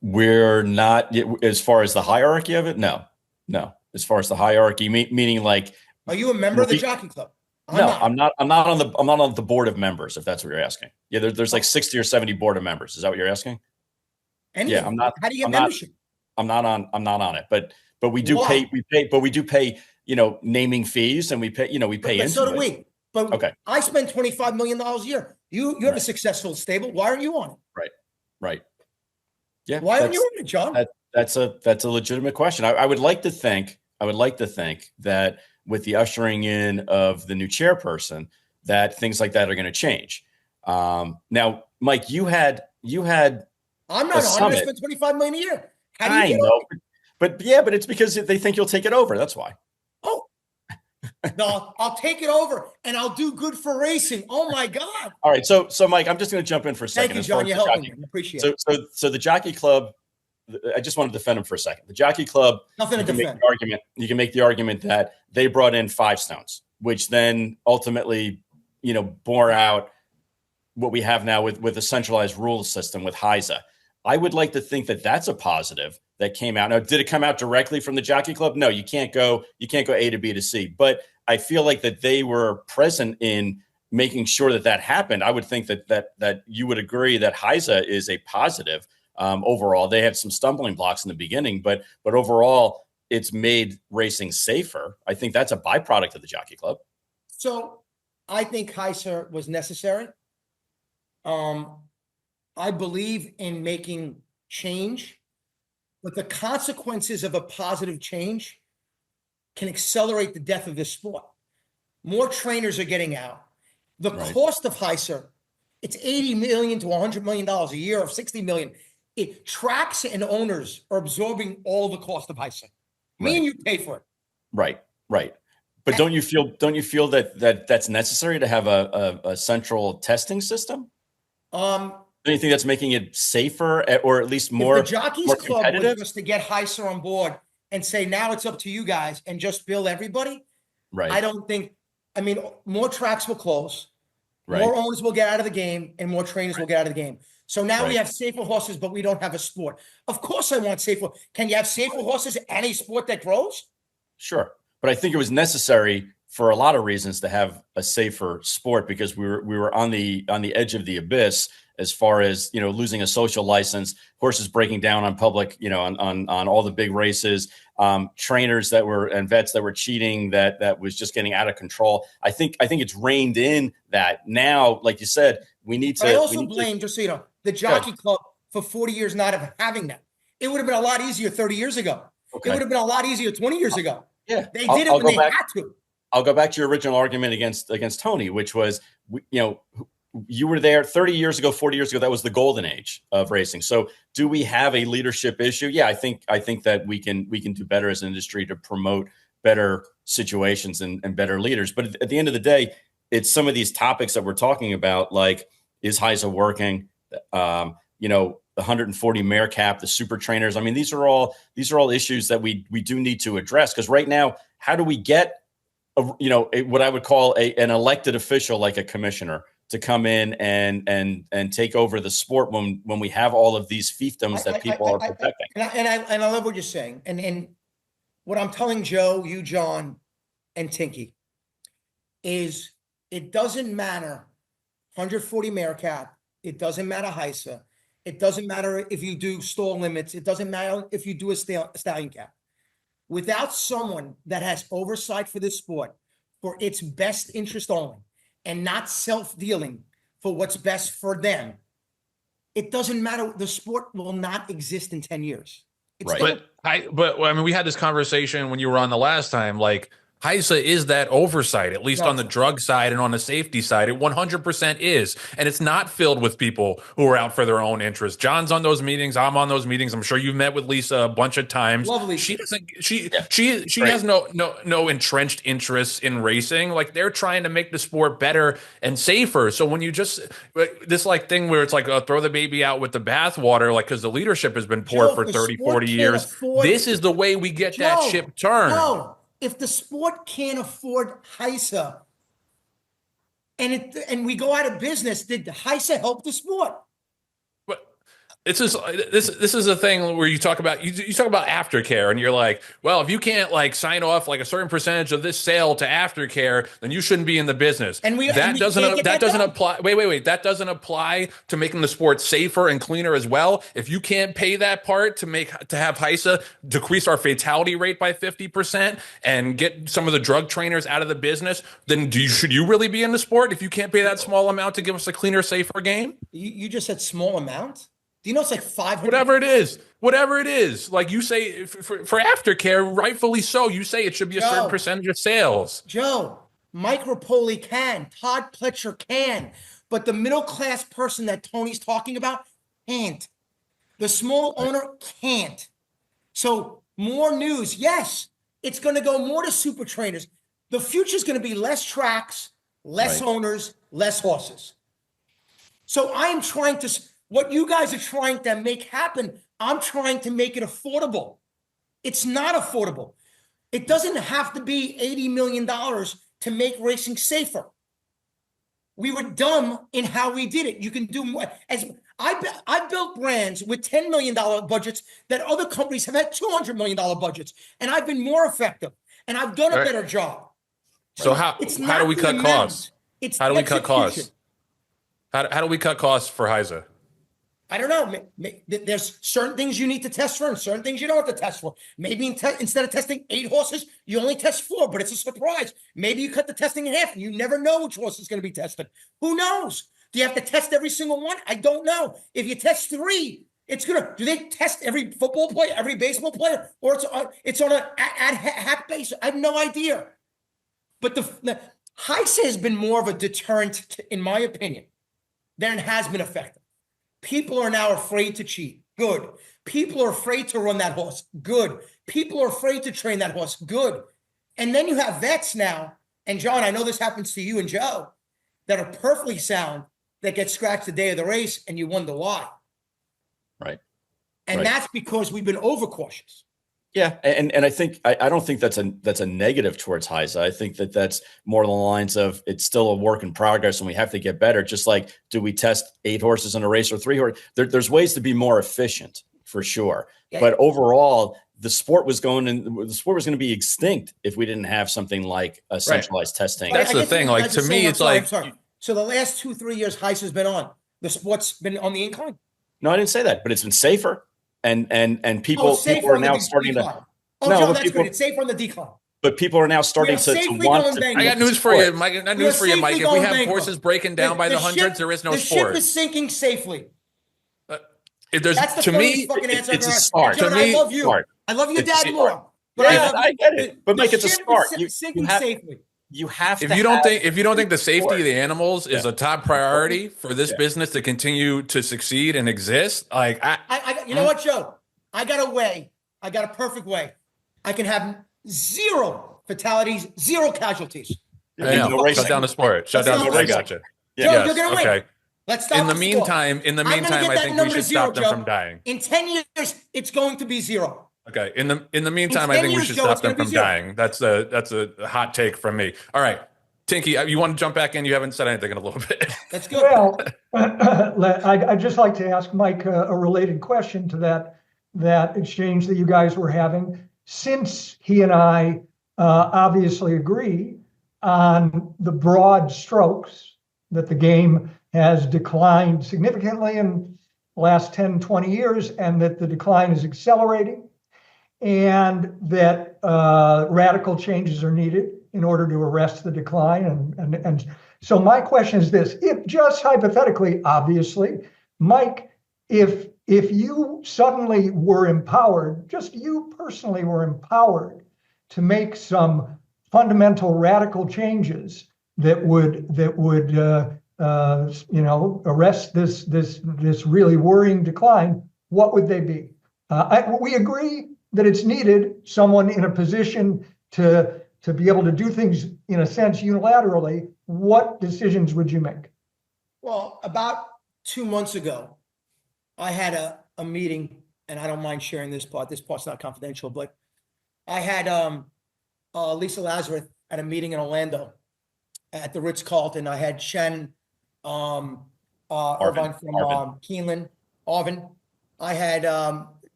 We're not, as far as the hierarchy of it. No. As far as the hierarchy, meaning like, are you a member of the Jockey Club? I'm not on the board of members, if that's what you're asking. Yeah, there's like 60 or 70 board of members. Is that what you're asking? Yeah, I'm not. How do you get membership? I'm not on it, but we do Why? pay, naming fees, and we pay But into so do it. we. But Okay. I spend $25 million a year. You have a successful stable. Why aren't you on it? Right. Yeah. Why aren't you on it, John? That's a legitimate question. I would like to think that with the ushering in of the new chairperson, that things like that are going to change. Now, Mike, you had I'm not on it. I spend $25 million a year. How do you get know, but it's because they think you'll take it over. That's why. Oh, no, I'll take it over and I'll do good for racing. Oh my God. All right. So Mike, I'm just going to jump in for a second. Thank you, John. You're helping me. I appreciate it. So the Jockey Club, I just want to defend him for a second. The Jockey Club, Nothing to defend. You can make the argument that they brought in 5 stones, which then ultimately, bore out what we have now with a centralized rules system with HISA. I would like to think that that's a positive that came out. Now, did it come out directly from the Jockey Club? No, you can't go A to B to C. But I feel like that they were present in making sure that happened. I would think that you would agree that HISA is a positive overall. They had some stumbling blocks in the beginning, but overall, it's made racing safer. I think that's a byproduct of the Jockey Club. So I think HISA was necessary. I believe in making change, but the consequences of a positive change can accelerate the death of this sport. More trainers are getting out. The cost of HISA, it's $80 million to $100 million a year, or $60 million. Tracks and owners are absorbing all the cost of HISA. Me and you pay for it. Right. But don't you feel that that's necessary to have a central testing system? Do you think that's making it safer, or at least more? If the Jockeys Club competitive? was just to get HISA on board and say, now it's up to you guys, and just bill everybody, right? I don't think. I mean, more tracks will close, right. More owners will get out of the game, and more trainers will get out of the game. So now we have safer horses, but we don't have a sport. Of course, I want safer. Can you have safer horses in any sport that grows? Sure, but I think it was necessary for a lot of reasons to have a safer sport, because we were on the edge of the abyss as far as losing a social license, horses breaking down on public, on all the big races, trainers and vets that were cheating, that was just getting out of control. I think it's reined in that now, like you said, we need to. I also blame, just so you know, the Jockey Club for 40 years not having that. It would have been a lot easier 30 years ago. Okay. It would have been a lot easier 20 years ago. Yeah, they did it when they had to. I'll go back to your original argument against Tony, which was, you were there 30 years ago, 40 years ago. That was the golden age of racing. So do we have a leadership issue? Yeah, I think that we can do better as an industry to promote better situations and better leaders. But at the end of the day, it's some of these topics that we're talking about, like, is HISA working? The 140 mare cap, the super trainers. I mean, these are all issues that we do need to address, because right now, how do we get what I would call an elected official, like a commissioner, to come in and take over the sport when we have all of these fiefdoms that people are protecting? And I love what you're saying. And what I'm telling Joe, you, John, and Tinky is, it doesn't matter 140 mare cap. It doesn't matter HISA. It doesn't matter if you do stall limits. It doesn't matter if you do a stallion cap. Without someone that has oversight for this sport for its best interest only, and not self-dealing for what's best for them, it doesn't matter. The sport will not exist in 10 years. But I mean, we had this conversation when you were on the last time, like, HISA is that oversight, at least on the drug side and on the safety side. It 100% is. And it's not filled with people who are out for their own interests. John's on those meetings. I'm on those meetings. I'm sure you've met with Lisa a bunch of times. Lovely. She doesn't, she has no entrenched interests in racing. Like, they're trying to make the sport better and safer. So when you just, this like thing where it's like, throw the baby out with the bathwater, like, because the leadership has been poor for 30, 40 years. This is the way we get that ship turned. No. If the sport can't afford HISA and we go out of business, did HISA help the sport? But This is a thing where you talk about aftercare, and you're like, well, if you can't like sign off like a certain percentage of this sale to aftercare, then you shouldn't be in the business. And that doesn't apply. Wait. That doesn't apply to making the sport safer and cleaner as well. If you can't pay that part to have HISA decrease our fatality rate by 50% and get some of the drug trainers out of the business, then should you really be in the sport if you can't pay that small amount to give us a cleaner, safer game? You just said small amount. Do you know it's like 500? Whatever it is. Like you say, for aftercare, rightfully so, you say it should be a certain percentage of sales. Joe, Mike Repole can, Todd Pletcher can, but the middle class person that Tony's talking about can't. The small owner can't. So more news. Yes, it's going to go more to super trainers. The future is going to be less tracks, less owners, less horses. So I am trying to. What you guys are trying to make happen, I'm trying to make it affordable. It's not affordable. It doesn't have to be $80 million to make racing safer. We were dumb in how we did it. You can do more. As I built brands with $10 million budgets that other companies have had $200 million budgets, and I've been more effective, and I've done a better job. So how do we cut costs? How do we cut costs? How do we cut costs for HISA? I don't know. There's certain things you need to test for and certain things you don't have to test for. Maybe instead of testing 8 horses, you only test 4, but it's a surprise. Maybe you cut the testing in half and you never know which horse is going to be tested. Who knows? Do you have to test every single one? I don't know. If you test 3, do they test every football player, every baseball player, or it's on an ad hoc basis? I have no idea. But the HISA has been more of a deterrent, in my opinion, than it has been effective. People are now afraid to cheat. Good. People are afraid to run that horse. Good. People are afraid to train that horse. Good. And then you have vets now, and John, I know this happens to you and Joe, that are perfectly sound, that get scratched the day of the race, and you wonder why. Right. And that's because we've been overcautious. Yeah, and I think I don't think that's a negative towards HISA. I think that's more along the lines of it's still a work in progress and we have to get better. Just like, do we test 8 horses in a race or 3 horses? There's ways to be more efficient for sure. Yeah. But overall, the sport was going to be extinct if we didn't have something like a centralized testing. That's the thing. Like to me, it's like so the last 2-3 years HISA's been on. The sport's been on the incline. No, I didn't say that, but it's been safer. And people are now starting to. John, that's good. It's safer on the decline. But people are now starting to want to. I got news for you, Mike. If we have horses breaking down by the hundreds, there is no sport. The ship is sinking safely. That's to me, it's a start. John, I love you. I love your dad more. But I get it. But Mike, it's a start. Sinking safely. You have to. If you don't think the safety of the animals is a top priority for this business to continue to succeed and exist, like you know what, Joe? I got a way. I got a perfect way. I can have 0 fatalities, 0 casualties. Shut down the sport. Shut down the sport. I gotcha. Joe, you're gonna win. Let's stop. In the meantime, I think we should stop them from dying. In 10 years, it's going to be 0. Okay. In the meantime, I think we should stop them from dying. That's a hot take from me. All right, Tinky, you want to jump back in? You haven't said anything in a little bit. That's good. Well, I'd just like to ask Mike a related question to that exchange that you guys were having. Since he and I obviously agree on the broad strokes that the game has declined significantly in the last 10, 20 years, and that the decline is accelerating, and that radical changes are needed in order to arrest the decline. And so my question is this: if just hypothetically, obviously, Mike, if you suddenly were empowered, just you personally were empowered to make some fundamental radical changes that would arrest this really worrying decline, what would they be? We agree that it's needed someone in a position to be able to do things in a sense unilaterally. What decisions would you make? Well, about 2 months ago, I had a meeting, and I don't mind sharing this part. This part's not confidential, but I had Lisa Lazarus at a meeting in Orlando at the Ritz-Carlton. I had Shannon Irvine from Keeneland, Arvin, I had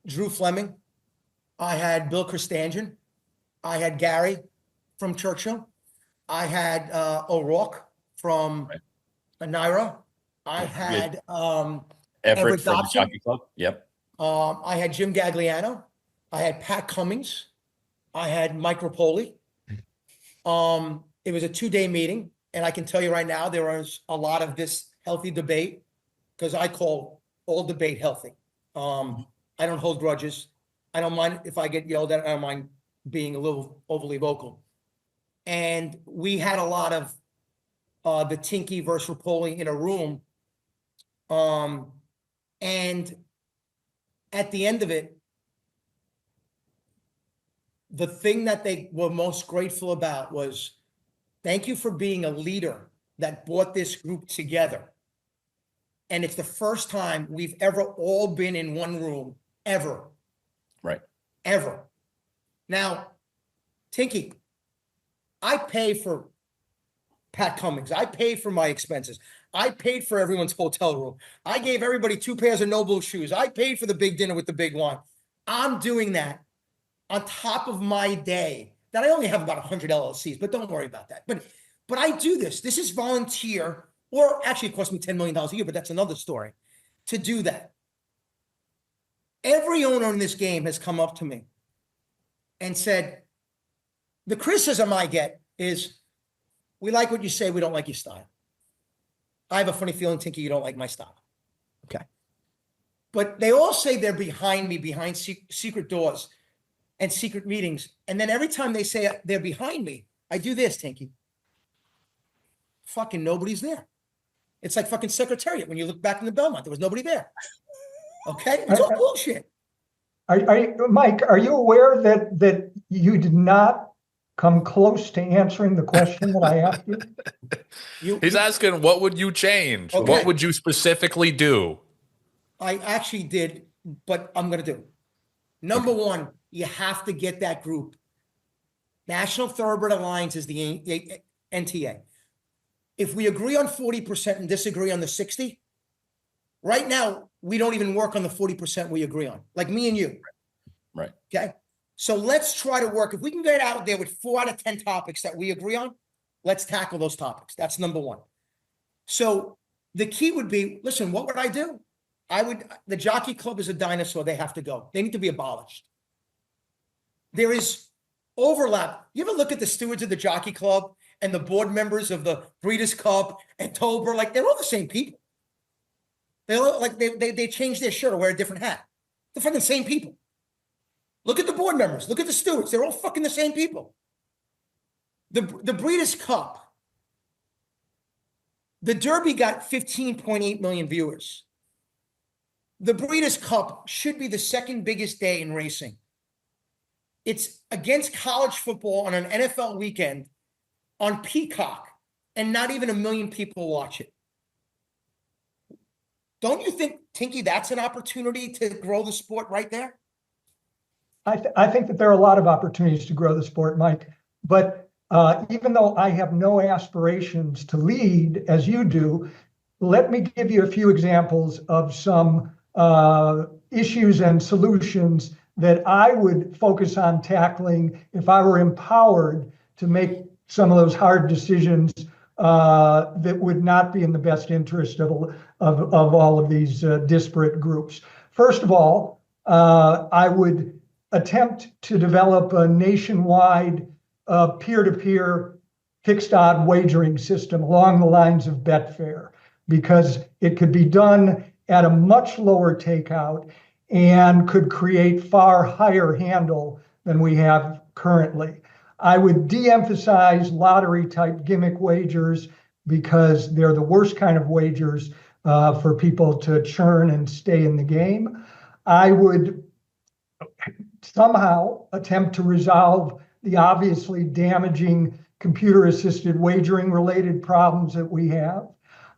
Drew Fleming. I had Bill Christangian. I had Gary from Churchill. I had O'Rourke from Naira. I had Everett from the Dobson. Jockey Club. Yep. I had Jim Gagliano. I had Pat Cummings. I had Mike Repole. It was a 2-day meeting, and I can tell you right now, there was a lot of this healthy debate, because I call all debate healthy. I don't hold grudges. I don't mind if I get yelled at. I don't mind being a little overly vocal. And we had a lot of the Tinky versus Repole in a room. And at the end of it, the thing that they were most grateful about was, thank you for being a leader that brought this group together. And it's the first time we've ever all been in one room, ever. Right. Ever. Now, Tinky, I pay for Pat Cummings. I paid for my expenses. I paid for everyone's hotel room. I gave everybody 2 pairs of Noble shoes. I paid for the big dinner with the big wine. I'm doing that on top of my day that I only have about 100 LLCs, but don't worry about that. But I do this. This is volunteer, or actually it cost me $10 million a year, but that's another story, to do that. Every owner in this game has come up to me and said, the criticism I get is, we like what you say, we don't like your style. I have a funny feeling, Tinky, you don't like my style. Okay. But they all say they're behind me, behind secret doors and secret meetings. And then every time they say they're behind me, I do this, Tinky. Fucking nobody's there. It's like fucking Secretariat. When you look back in the Belmont, there was nobody there. Okay? It's all bullshit. Mike, are you aware that you did not come close to answering the question that I asked you? He's asking, what would you change? Okay. What would you specifically do? I actually did, but I'm going to do. Number one, you have to get that group. National Thoroughbred Alliance is the NTA. If we agree on 40% and disagree on the 60, right now, we don't even work on the 40% we agree on, like me and you. Right. Okay. So let's try to work. If we can get out there with 4 out of 10 topics that we agree on, let's tackle those topics. That's number one. So the key would be, listen, what would I do? The Jockey Club is a dinosaur. They have to go. They need to be abolished. There is overlap. You ever look at the stewards of the Jockey Club and the board members of the Breeders' Cup and Tober? Like, they're all the same people. They look like they change their shirt or wear a different hat. They're fucking same people. Look at the board members. Look at the stewards. They're all fucking the same people. The Breeders' Cup. The Derby got 15.8 million viewers. The Breeders' Cup should be the second biggest day in racing. It's against college football on an NFL weekend on Peacock, and not even 1 million people watch it. Don't you think, Tinky, that's an opportunity to grow the sport right there? I think that there are a lot of opportunities to grow the sport, Mike. But even though I have no aspirations to lead as you do, let me give you a few examples of some issues and solutions that I would focus on tackling if I were empowered to make some of those hard decisions that would not be in the best interest of all of these disparate groups. First of all, I would attempt to develop a nationwide peer-to-peer fixed odd wagering system along the lines of Betfair, because it could be done at a much lower takeout and could create far higher handle than we have currently. I would de-emphasize lottery-type gimmick wagers because they're the worst kind of wagers for people to churn and stay in the game. I would somehow attempt to resolve the obviously damaging computer-assisted wagering-related problems that we have.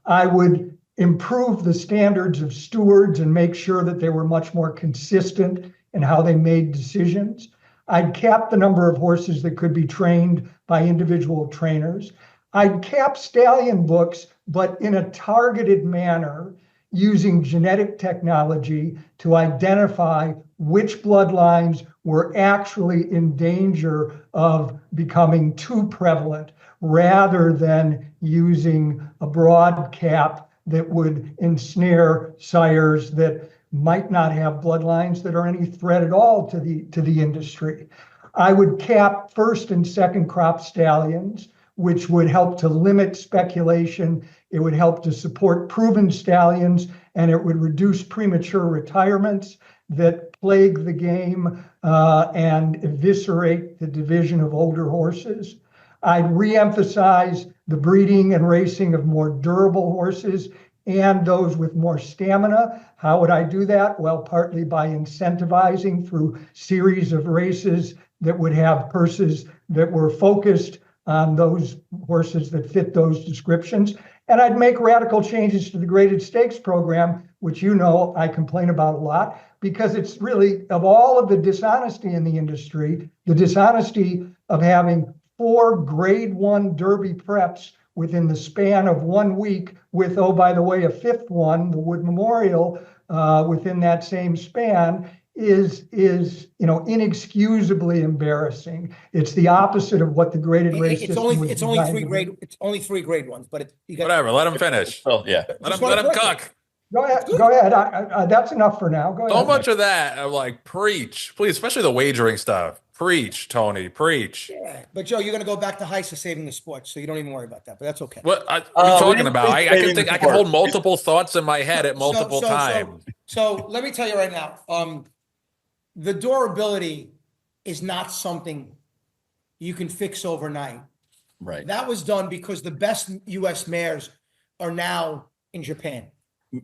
I would improve the standards of stewards and make sure that they were much more consistent in how they made decisions. I'd cap the number of horses that could be trained by individual trainers. I'd cap stallion books, but in a targeted manner, using genetic technology to identify which bloodlines were actually in danger of becoming too prevalent, rather than using a broad cap that would ensnare sires that might not have bloodlines that are any threat at all to the industry. I would cap first and second crop stallions, which would help to limit speculation. It would help to support proven stallions, and it would reduce premature retirements that plague the game and eviscerate the division of older horses. I'd re-emphasize the breeding and racing of more durable horses and those with more stamina. How would I do that? Well, partly by incentivizing through series of races that would have purses that were focused on those horses that fit those descriptions. And I'd make radical changes to the graded stakes program, which I complain about a lot, because it's really, of all of the dishonesty in the industry, the dishonesty of having 4 grade 1 Derby preps within the span of 1 week with, oh, by the way, a 5th one, the Wood Memorial, within that same span is inexcusably embarrassing. It's the opposite of what the graded race It's system only was it's only designed three to do. grade it's only 3 grade ones, but you got Whatever. Let him finish. Well, yeah. Let him cook. Go ahead. That's enough for now. Go So ahead. much of that, I'm like, preach, please, especially the wagering stuff. Preach, Tony, preach. Yeah, but Joe, you're going to go back to HISA saving the sport, so you don't even worry about that. But that's okay. What are you talking we about? I didn't can think. say I can hold multiple thoughts in my head at multiple So- times. So let me tell you right now, the durability is not something you can fix overnight. Right. That was done because the best U.S. mares are now in Japan.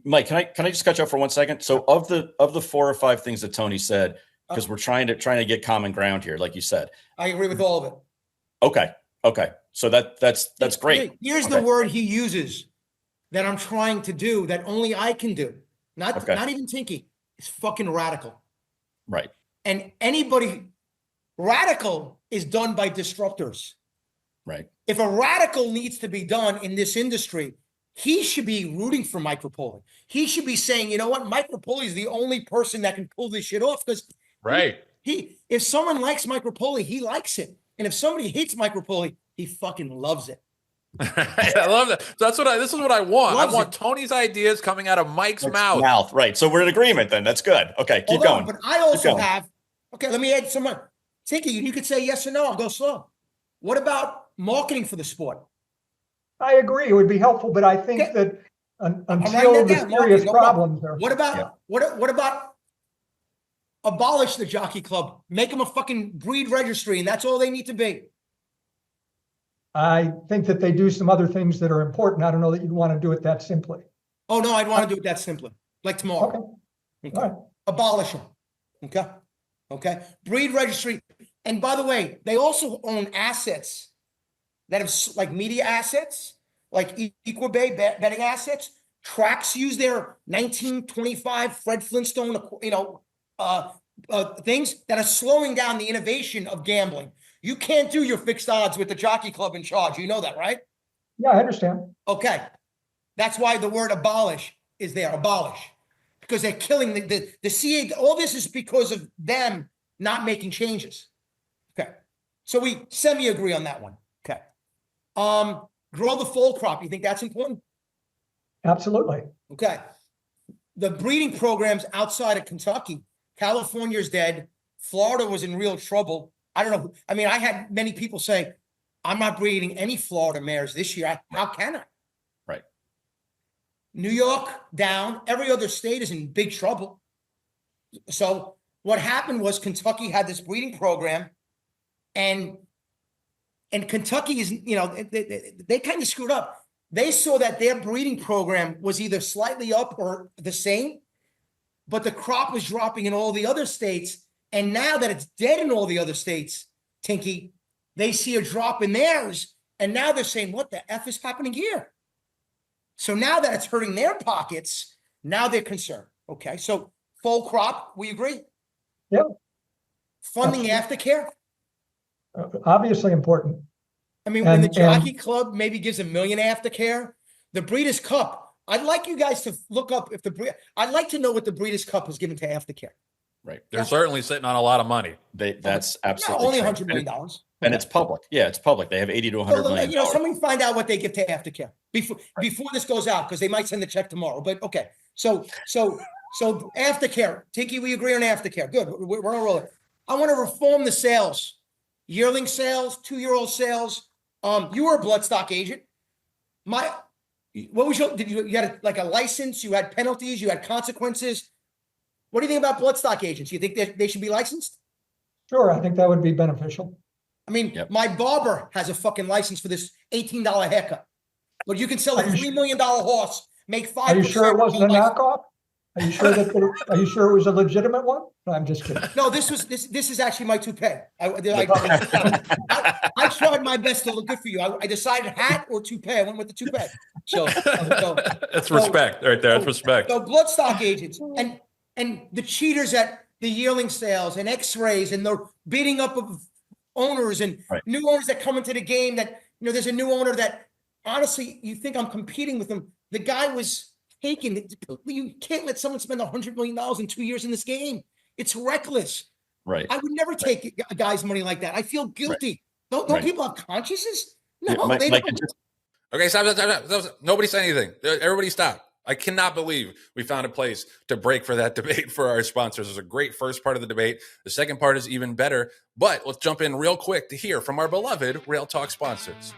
Mike, can I just cut you off for 1 second? So of the 4 or 5 things that Tony said, because we're trying to get common ground here, like you said. I agree with all of it. Okay. So that's great. Here's the word he uses that I'm trying to do that only I can do. Not even Tinky. It's fucking radical. Right. And radical is done by disruptors. Right. If a radical needs to be done in this industry, he should be rooting for Mike Repole. He should be saying, you know what, Mike Repole is the only person that can pull this shit off, because if someone likes Mike Repole, he likes it. And if somebody hates Mike Repole, he fucking loves it. I love that. So this is what I want. Loves I want it. Tony's ideas coming out of Mike's mouth. Right. So we're in agreement then. That's good. Okay. Keep going. But I also have, let me add some more. Tinky, you could say yes or no. I'll go slow. What about marketing for the sport? I agree. It would be helpful, but I think that until the serious problems are. What about abolish the jockey club? Make them a fucking breed registry, and that's all they need to be. I think that they do some other things that are important. I don't know that you'd want to do it that simply. Oh, no, I'd want to do it that simply. Like tomorrow. Okay. Right. Abolish them. Okay. Breed registry. And by the way, they also own assets that have, like, media assets, like Equibay betting assets. Tracks use their 1925 Fred Flintstone, things that are slowing down the innovation of gambling. You can't do your fixed odds with the jockey club in charge. You know that, right? Yeah, I understand. Okay. That's why the word abolish is there. Abolish. Because they're killing the CA. All this is because of them not making changes. Okay. So we semi-agree on that one. Okay. Grow the foal crop. You think that's important? Absolutely. Okay. The breeding programs outside of Kentucky, California's dead. Florida was in real trouble. I don't know. I mean, I had many people say, I'm not breeding any Florida mares this year. How can I? Right. New York down. Every other state is in big trouble. So what happened was Kentucky had this breeding program, and Kentucky is, they kind of screwed up. They saw that their breeding program was either slightly up or the same, but the crop was dropping in all the other states. And now that it's dead in all the other states, Tinky, they see a drop in theirs. And now they're saying, what the F is happening here? So now that it's hurting their pockets, now they're concerned. Okay, so full crop, we agree? Yep. Funding aftercare? Obviously important. I mean, when the jockey club maybe gives $1 million aftercare, the Breeders' Cup I'd like you guys to look up if I'd like to know what the Breeders' Cup was given to Aftercare. Right. They're certainly sitting on a lot of money. That's Yeah, absolutely only true. $100 million. And it's public. Yeah, it's public. They have 80 to 100 million. You know, somebody find out what they give to Aftercare before this goes out, because they might send the check tomorrow. But okay, so Aftercare, Tinky, we agree on Aftercare. Good, we're on a roll. I want to reform the sales, yearling sales, 2-year-old sales. You were a bloodstock agent. What was you had a license? You had penalties. You had consequences. What do you think about bloodstock agents? You think they should be licensed? Sure, I think that would be beneficial. I mean, my barber has a fucking license for this $18 haircut, but you can sell a $3 million horse, make 5%. Are you sure it wasn't a knockoff? Are you sure are you sure it was a legitimate one? No, I'm just kidding. No, this is actually my toupee. I tried my best to look good for you. I decided hat or toupee. I went with the toupee. So that's respect right there. That's respect. So bloodstock agents and the cheaters at the yearling sales and X-rays and the bidding up of owners and new owners that come into the game that, you know, there's a new owner that honestly, you think I'm competing with him. The guy was taken. You can't let someone spend $100 million in 2 years in this game. It's reckless. Right. I would never take a guy's money like that. I feel guilty. Don't people have consciences? No, they don't. Okay, stop. Nobody say anything. Everybody stop. I cannot believe we found a place to break for that debate for our sponsors. It was a great first part of the debate. The second part is even better, but let's jump in real quick to hear from our beloved Rail Talk sponsors.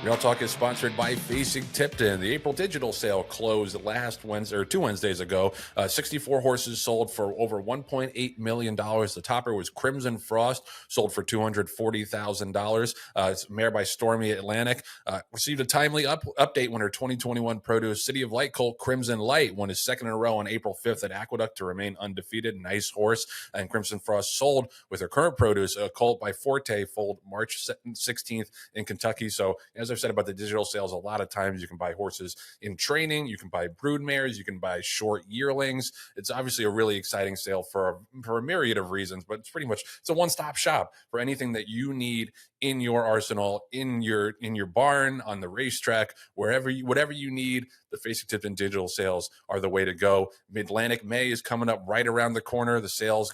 Rail Talk is sponsored by Fasig-Tipton. The April digital sale closed last Wednesday, or 2 Wednesdays ago. 64 horses sold for over $1.8 million. The topper was Crimson Frost, sold for $240,000. It's mare by Stormy Atlantic. Received a timely update when her 2021 produce City of Light colt Crimson Light won his second in a row on April 5th at Aqueduct to remain undefeated. Nice horse. And Crimson Frost sold with her current produce, a colt by Forte, foaled March 16th in Kentucky. So as I've said about the digital sales, a lot of times you can buy horses in training, you can buy brood mares, you can buy short yearlings. It's obviously a really exciting sale for a myriad of reasons, but it's pretty much, it's a one-stop shop for anything that you need in your arsenal, in your barn, on the racetrack, whatever you need. The Fasig-Tipton digital sales are the way to go. Mid-Atlantic May is coming up right around the corner. The sale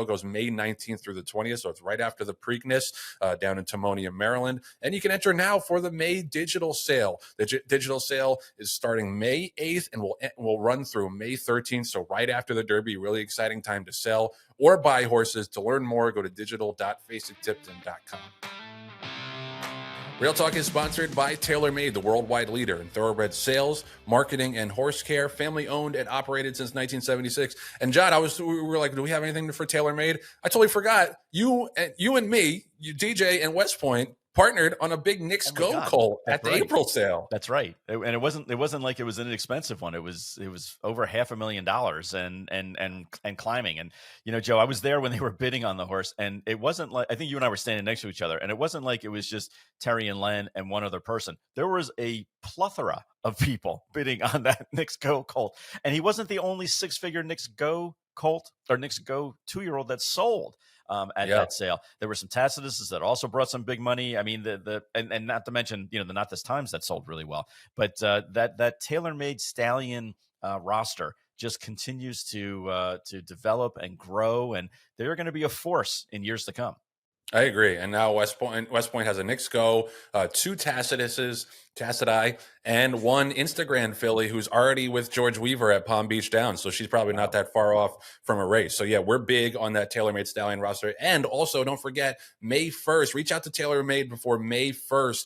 goes May 19th through the 20th, so it's right after the Preakness down in Timonium, Maryland. And you can enter now for the May digital sale. The digital sale is starting May 8th and will run through May 13th, so right after the Derby. Really exciting time to sell or buy horses. To learn more, go to digital.fasig-tipton.com. Rail Talk is sponsored by TaylorMade, the worldwide leader in thoroughbred sales, marketing, and horse care. Family owned and operated since 1976. And John, we were like, do we have anything for TaylorMade? I totally forgot. You and me, DJ and West Point, partnered on a big Knicks Go colt at the April sale. That's right. And it wasn't like it was an inexpensive one. It was over $500,000 and climbing. And, you know, Joe, I was there when they were bidding on the horse, and it wasn't like, I think you and I were standing next to each other, and it wasn't like it was just Terry and Len and one other person. There was a plethora of people bidding on that Knicks Go colt. And he wasn't the only 6-figure Knicks Go colt or Knicks Go 2-year-old that sold. At that sale, there were some Tacitus's that also brought some big money. I mean, and not to mention, you know, the Not This Times that sold really well. But that TaylorMade stallion roster just continues to develop and grow, and they're going to be a force in years to come. I agree. And now West Point has a Knicks Go, 2 Tacitus's, Taciti, and 1 Instagram filly who's already with George Weaver at Palm Beach Downs. So she's probably not that far off from a race. So yeah, we're big on that TaylorMade stallion roster. And also don't forget May 1st, reach out to TaylorMade before May 1st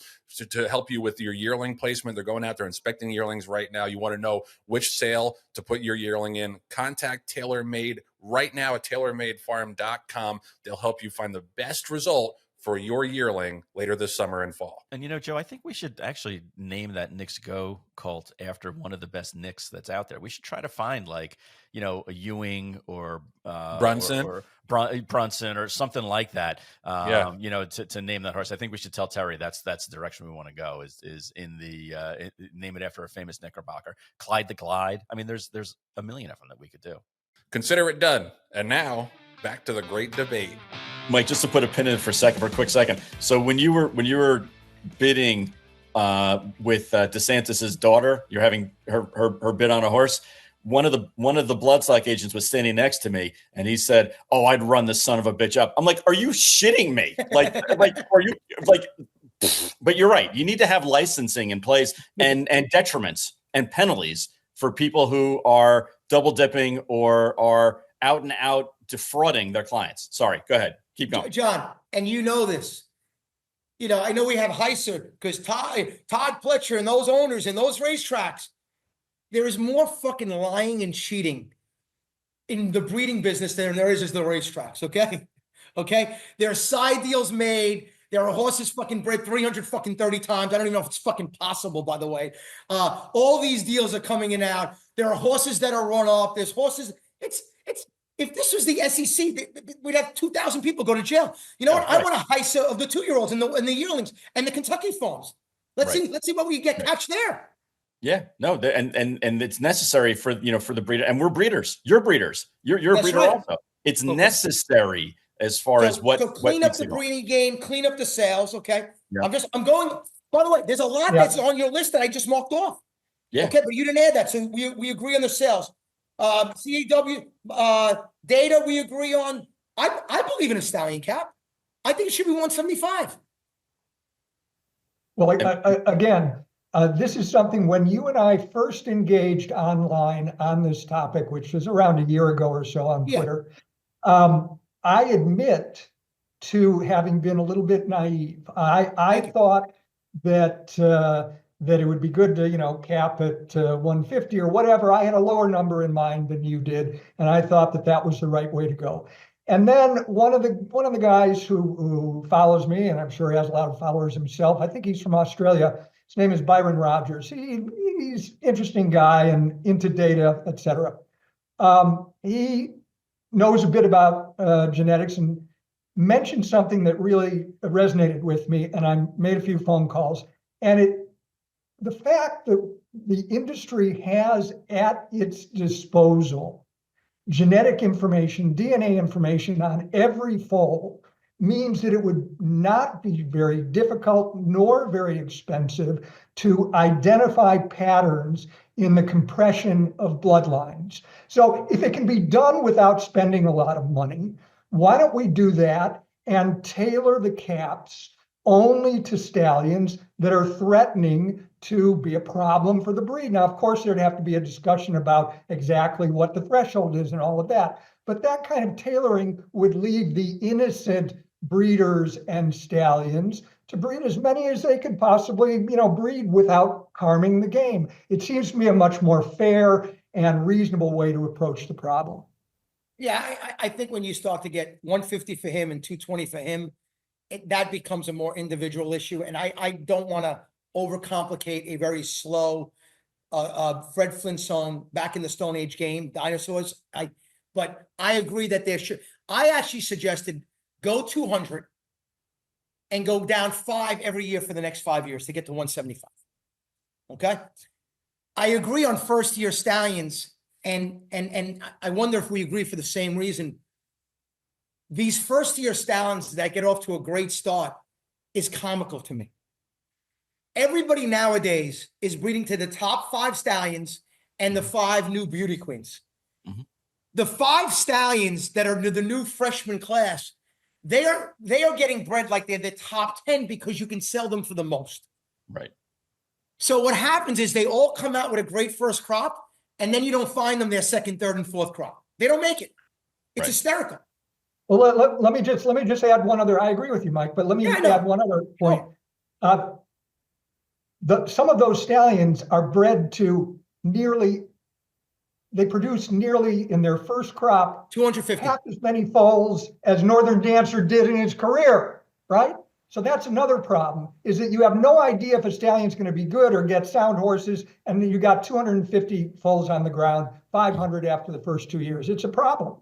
to help you with your yearling placement. They're going out there inspecting yearlings right now. You want to know which sale to put your yearling in. Contact TaylorMade right now at tailormadefarm.com. They'll help you find the best result for your yearling later this summer and fall. And, you know, Joe, I think we should actually name that Knicks Go colt after one of the best Knicks that's out there. We should try to find, like, you know, a Ewing or Brunson or Brunson or something like that. You know, to name that horse. I think we should tell Terry that's the direction we want to go. Is in the name it after a famous Knickerbocker. Clyde the Glide. I mean, there's a million of them that we could do. Consider it done. And now back to the great debate. Mike, just to put a pin in it for a quick second. So when you were bidding with DeSantis's daughter. You're having her bid on a horse. One of the bloodstock agents was standing next to me, and he said, "Oh, I'd run this son of a bitch up." I'm like, "Are you shitting me? Like, are you like?" But you're right. You need to have licensing in place and detriments and penalties for people who are double dipping or are out and out defrauding their clients. Sorry, go ahead. Keep going. John, and you know this. You know, I know we have HISA because Todd Pletcher and those owners and those racetracks, there is more fucking lying and cheating in the breeding business than there is the racetracks, okay? Okay? There are side deals made. There are horses fucking bred 330 times. I don't even know if it's fucking possible, by the way. All these deals are coming in and out. There are horses that are run off. There's horses. It's if this was the SEC, we'd have 2,000 people go to jail. You know what? Right. I want a HISA of the 2-year-olds and the yearlings and the Kentucky farms. Let's see what we get catch there. Yeah, no, and it's necessary for the breeder, and we're breeders. You're breeders. You're a breeder right. also. It's necessary as far as what. So clean up the breeding game, clean up the sales. Okay, Yeah. I'm going. By the way, there's a lot that's on your list that I just marked off. Yeah. Okay, but you didn't add that, so we agree on the sales. CAW data we agree on. I believe in a stallion cap. I think it should be 175. Well, again, this is something when you and I first engaged online on this topic, which was around a year ago or so on Twitter. I admit to having been a little bit naive. I thought that that it would be good to cap at 150 or whatever. I had a lower number in mind than you did, and I thought that was the right way to go. And then one of the guys who follows me, and I'm sure he has a lot of followers himself. I think he's from Australia. His name is Byron Rogers. He's an interesting guy and into data, etc. He knows a bit about genetics and mentioned something that really resonated with me, and I made a few phone calls. And the fact that the industry has at its disposal genetic information, DNA information on every foal means that it would not be very difficult nor very expensive to identify patterns in the compression of bloodlines. So if it can be done without spending a lot of money, why don't we do that and tailor the caps only to stallions that are threatening to be a problem for the breed? Now, of course, there'd have to be a discussion about exactly what the threshold is and all of that. But that kind of tailoring would leave the innocent breeders and stallions to breed as many as they could possibly, breed without harming the game. It seems to me a much more fair and reasonable way to approach the problem. Yeah, I think when you start to get 150 for him and 220 for him, that becomes a more individual issue. And I don't want to overcomplicate a very slow Fred Flintstone back in the Stone Age game, dinosaurs. But I agree that there should. I actually suggested go 200 and go down 5 every year for the next 5 years to get to 175. Okay. I agree on first year stallions, and I wonder if we agree for the same reason. These first year stallions that get off to a great start is comical to me. Everybody nowadays is breeding to the top 5 stallions and the 5 new beauty queens. Mm-hmm. The 5 stallions that are the new freshman class, they are getting bred like they're the top 10 because you can sell them for the most. Right. So what happens is they all come out with a great first crop, and then you don't find them their second, third, and fourth crop. They don't make it. It's hysterical. Well, let me just add one other. I agree with you, Mike, but let me add one other point. Some of those stallions are bred to they produce nearly in their first crop 250 half as many foals as Northern Dancer did in his career, right? So that's another problem, is that you have no idea if a stallion's going to be good or get sound horses, and then you got 250 foals on the ground, 500 after the first 2 years. It's a problem.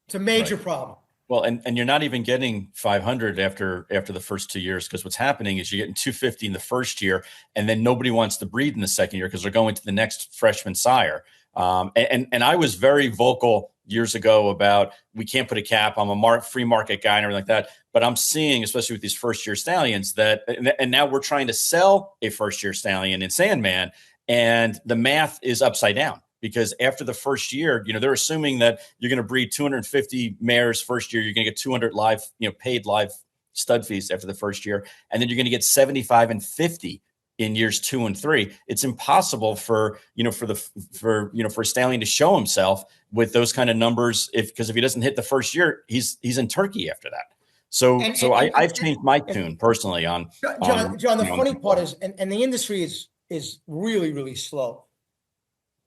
It's a major problem. Well, and you're not even getting 500 after the first 2 years, because what's happening is you're getting 250 in the first year, and then nobody wants to breed in the second year because they're going to the next freshman sire. And I was very vocal years ago about we can't put a cap. I'm a free market guy and everything like that. But I'm seeing, especially with these first year stallions, that and now we're trying to sell a first year stallion in Sandman, and the math is upside down. Because after the first year, they're assuming that you're going to breed 250 mares first year. You're going to get 200 live, paid live stud fees after the first year. And then you're going to get 75 and 50 in years 2 and 3. It's impossible for a stallion to show himself with those kind of numbers. Because if he doesn't hit the first year, he's in Turkey after that. So I've changed my tune personally on John. The funny part is, and the industry is really, really slow.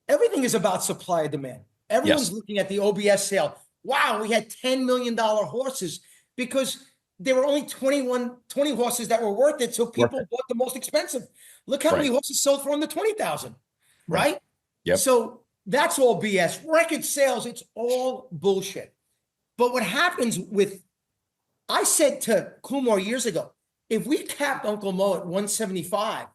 Everything is about supply and demand. Everyone's looking at the OBS sale. Wow, we had $10 million horses because there were only 20 horses that were worth it. So people bought the most expensive. Look how many horses sold for under 20,000, right? Yep. So that's all BS. Record sales, it's all bullshit. But what happens I said to Kumar years ago, if we capped Uncle Mo at 175,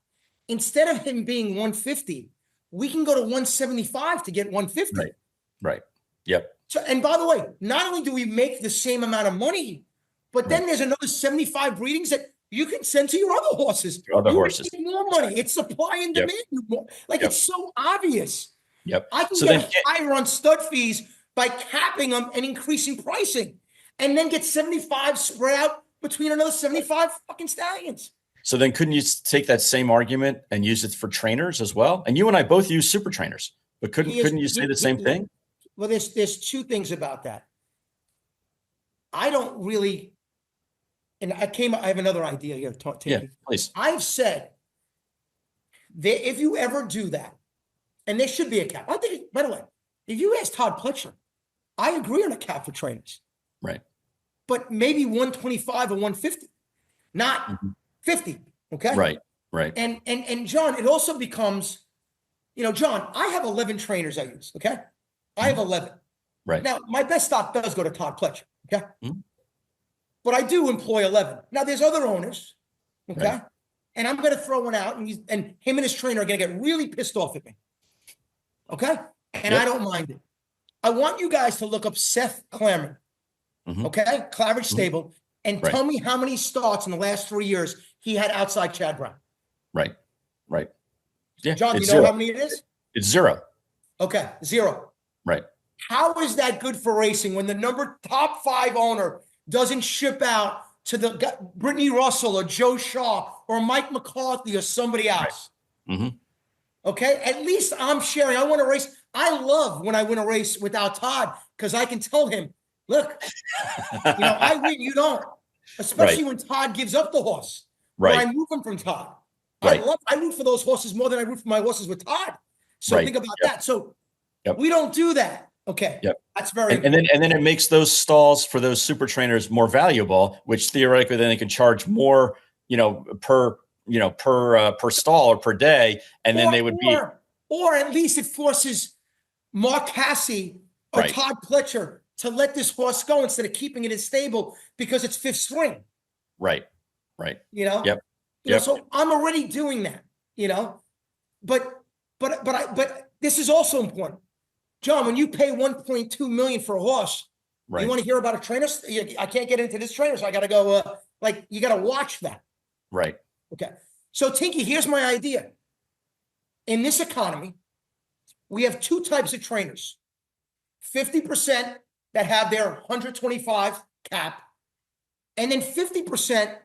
instead of him being 150, we can go to 175 to get 150. Right. Yep. So, and by the way, not only do we make the same amount of money, but then there's another 75 breedings that you can send to your other horses. Make more money. It's supply and demand. It's so obvious. Yep. I can get higher on stud fees by capping them and increasing pricing, and then get 75 spread out between another 75 fucking stallions. So then couldn't you take that same argument and use it for trainers as well? And you and I both use super trainers, but couldn't you say the same thing? Well, there's two things about that. I don't really, and I have another idea here. Yeah, please. I've said that if you ever do that, and there should be a cap. I think, by the way, if you ask Todd Pletcher, I agree on a cap for trainers. Right. But maybe 125 or 150, not 50. Okay. Right. And John, it also becomes, John, I have 11 trainers I use. Okay. I have 11. Right. Now, my best stock does go to Todd Pletcher. Okay. But I do employ 11. Now, there's other owners. Okay. Right. And I'm going to throw one out, and him and his trainer are going to get really pissed off at me. Okay. And I don't mind it. I want you guys to look up Seth Clammond. Okay. Claridge Stable. And tell me how many starts in the last 3 years he had outside Chad Brown. Right. Yeah. John, do you know how many it is? It's 0. Okay. 0. Right. How is that good for racing when the top 5 owner doesn't ship out to the Brittany Russell or Joe Shaw or Mike McCarthy or somebody else? Right. Okay. At least I'm sharing. I want to race. I love when I win a race without Todd because I can tell him, look, I win, you don't. Especially when Todd gives up the horse. Right. Or I move him from Todd. Right. I root for those horses more than I root for my horses with Todd. So think about that. So we don't do that. Okay. Yep. That's very and then it makes those stalls for those super trainers more valuable, which theoretically then they can charge more, per stall or per day. And then they would or at least it forces Mark Cassie or Todd Pletcher to let this horse go instead of keeping it in stable because it's 5th string. Right. Yep. So I'm already doing that, but this is also important. John, when you pay $1.2 million for a horse, you want to hear about a trainer? I can't get into this trainer, so I got to go, you got to watch that. Right. Okay. So Tinky, here's my idea. In this economy, we have 2 types of trainers. 50% that have their 125 cap, and then 50%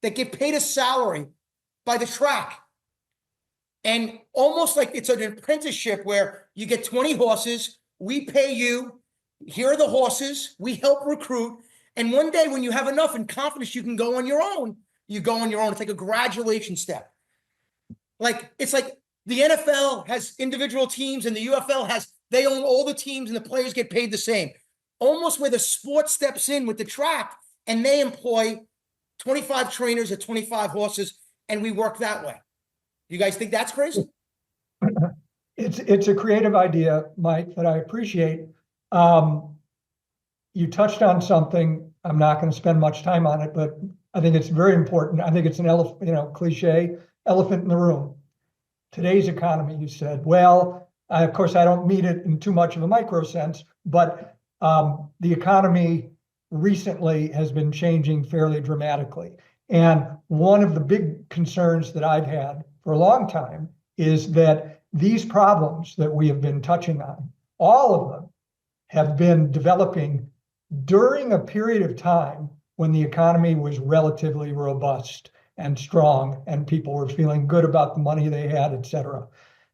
that get paid a salary by the track. And almost like it's an apprenticeship where you get 20 horses, we pay you, here are the horses, we help recruit. And one day when you have enough and confidence, you can go on your own. You go on your own. It's like a graduation step. It's like the NFL has individual teams and the UFL they own all the teams and the players get paid the same. Almost where the sport steps in with the track and they employ 25 trainers at 25 horses and we work that way. You guys think that's crazy? It's a creative idea, Mike, that I appreciate. You touched on something. I'm not going to spend much time on it, but I think it's very important. I think it's an cliche, elephant in the room. Today's economy, you said, well, of course, I don't mean it in too much of a micro sense, but the economy recently has been changing fairly dramatically. And one of the big concerns that I've had for a long time is that these problems that we have been touching on, all of them have been developing during a period of time when the economy was relatively robust and strong and people were feeling good about the money they had, et cetera.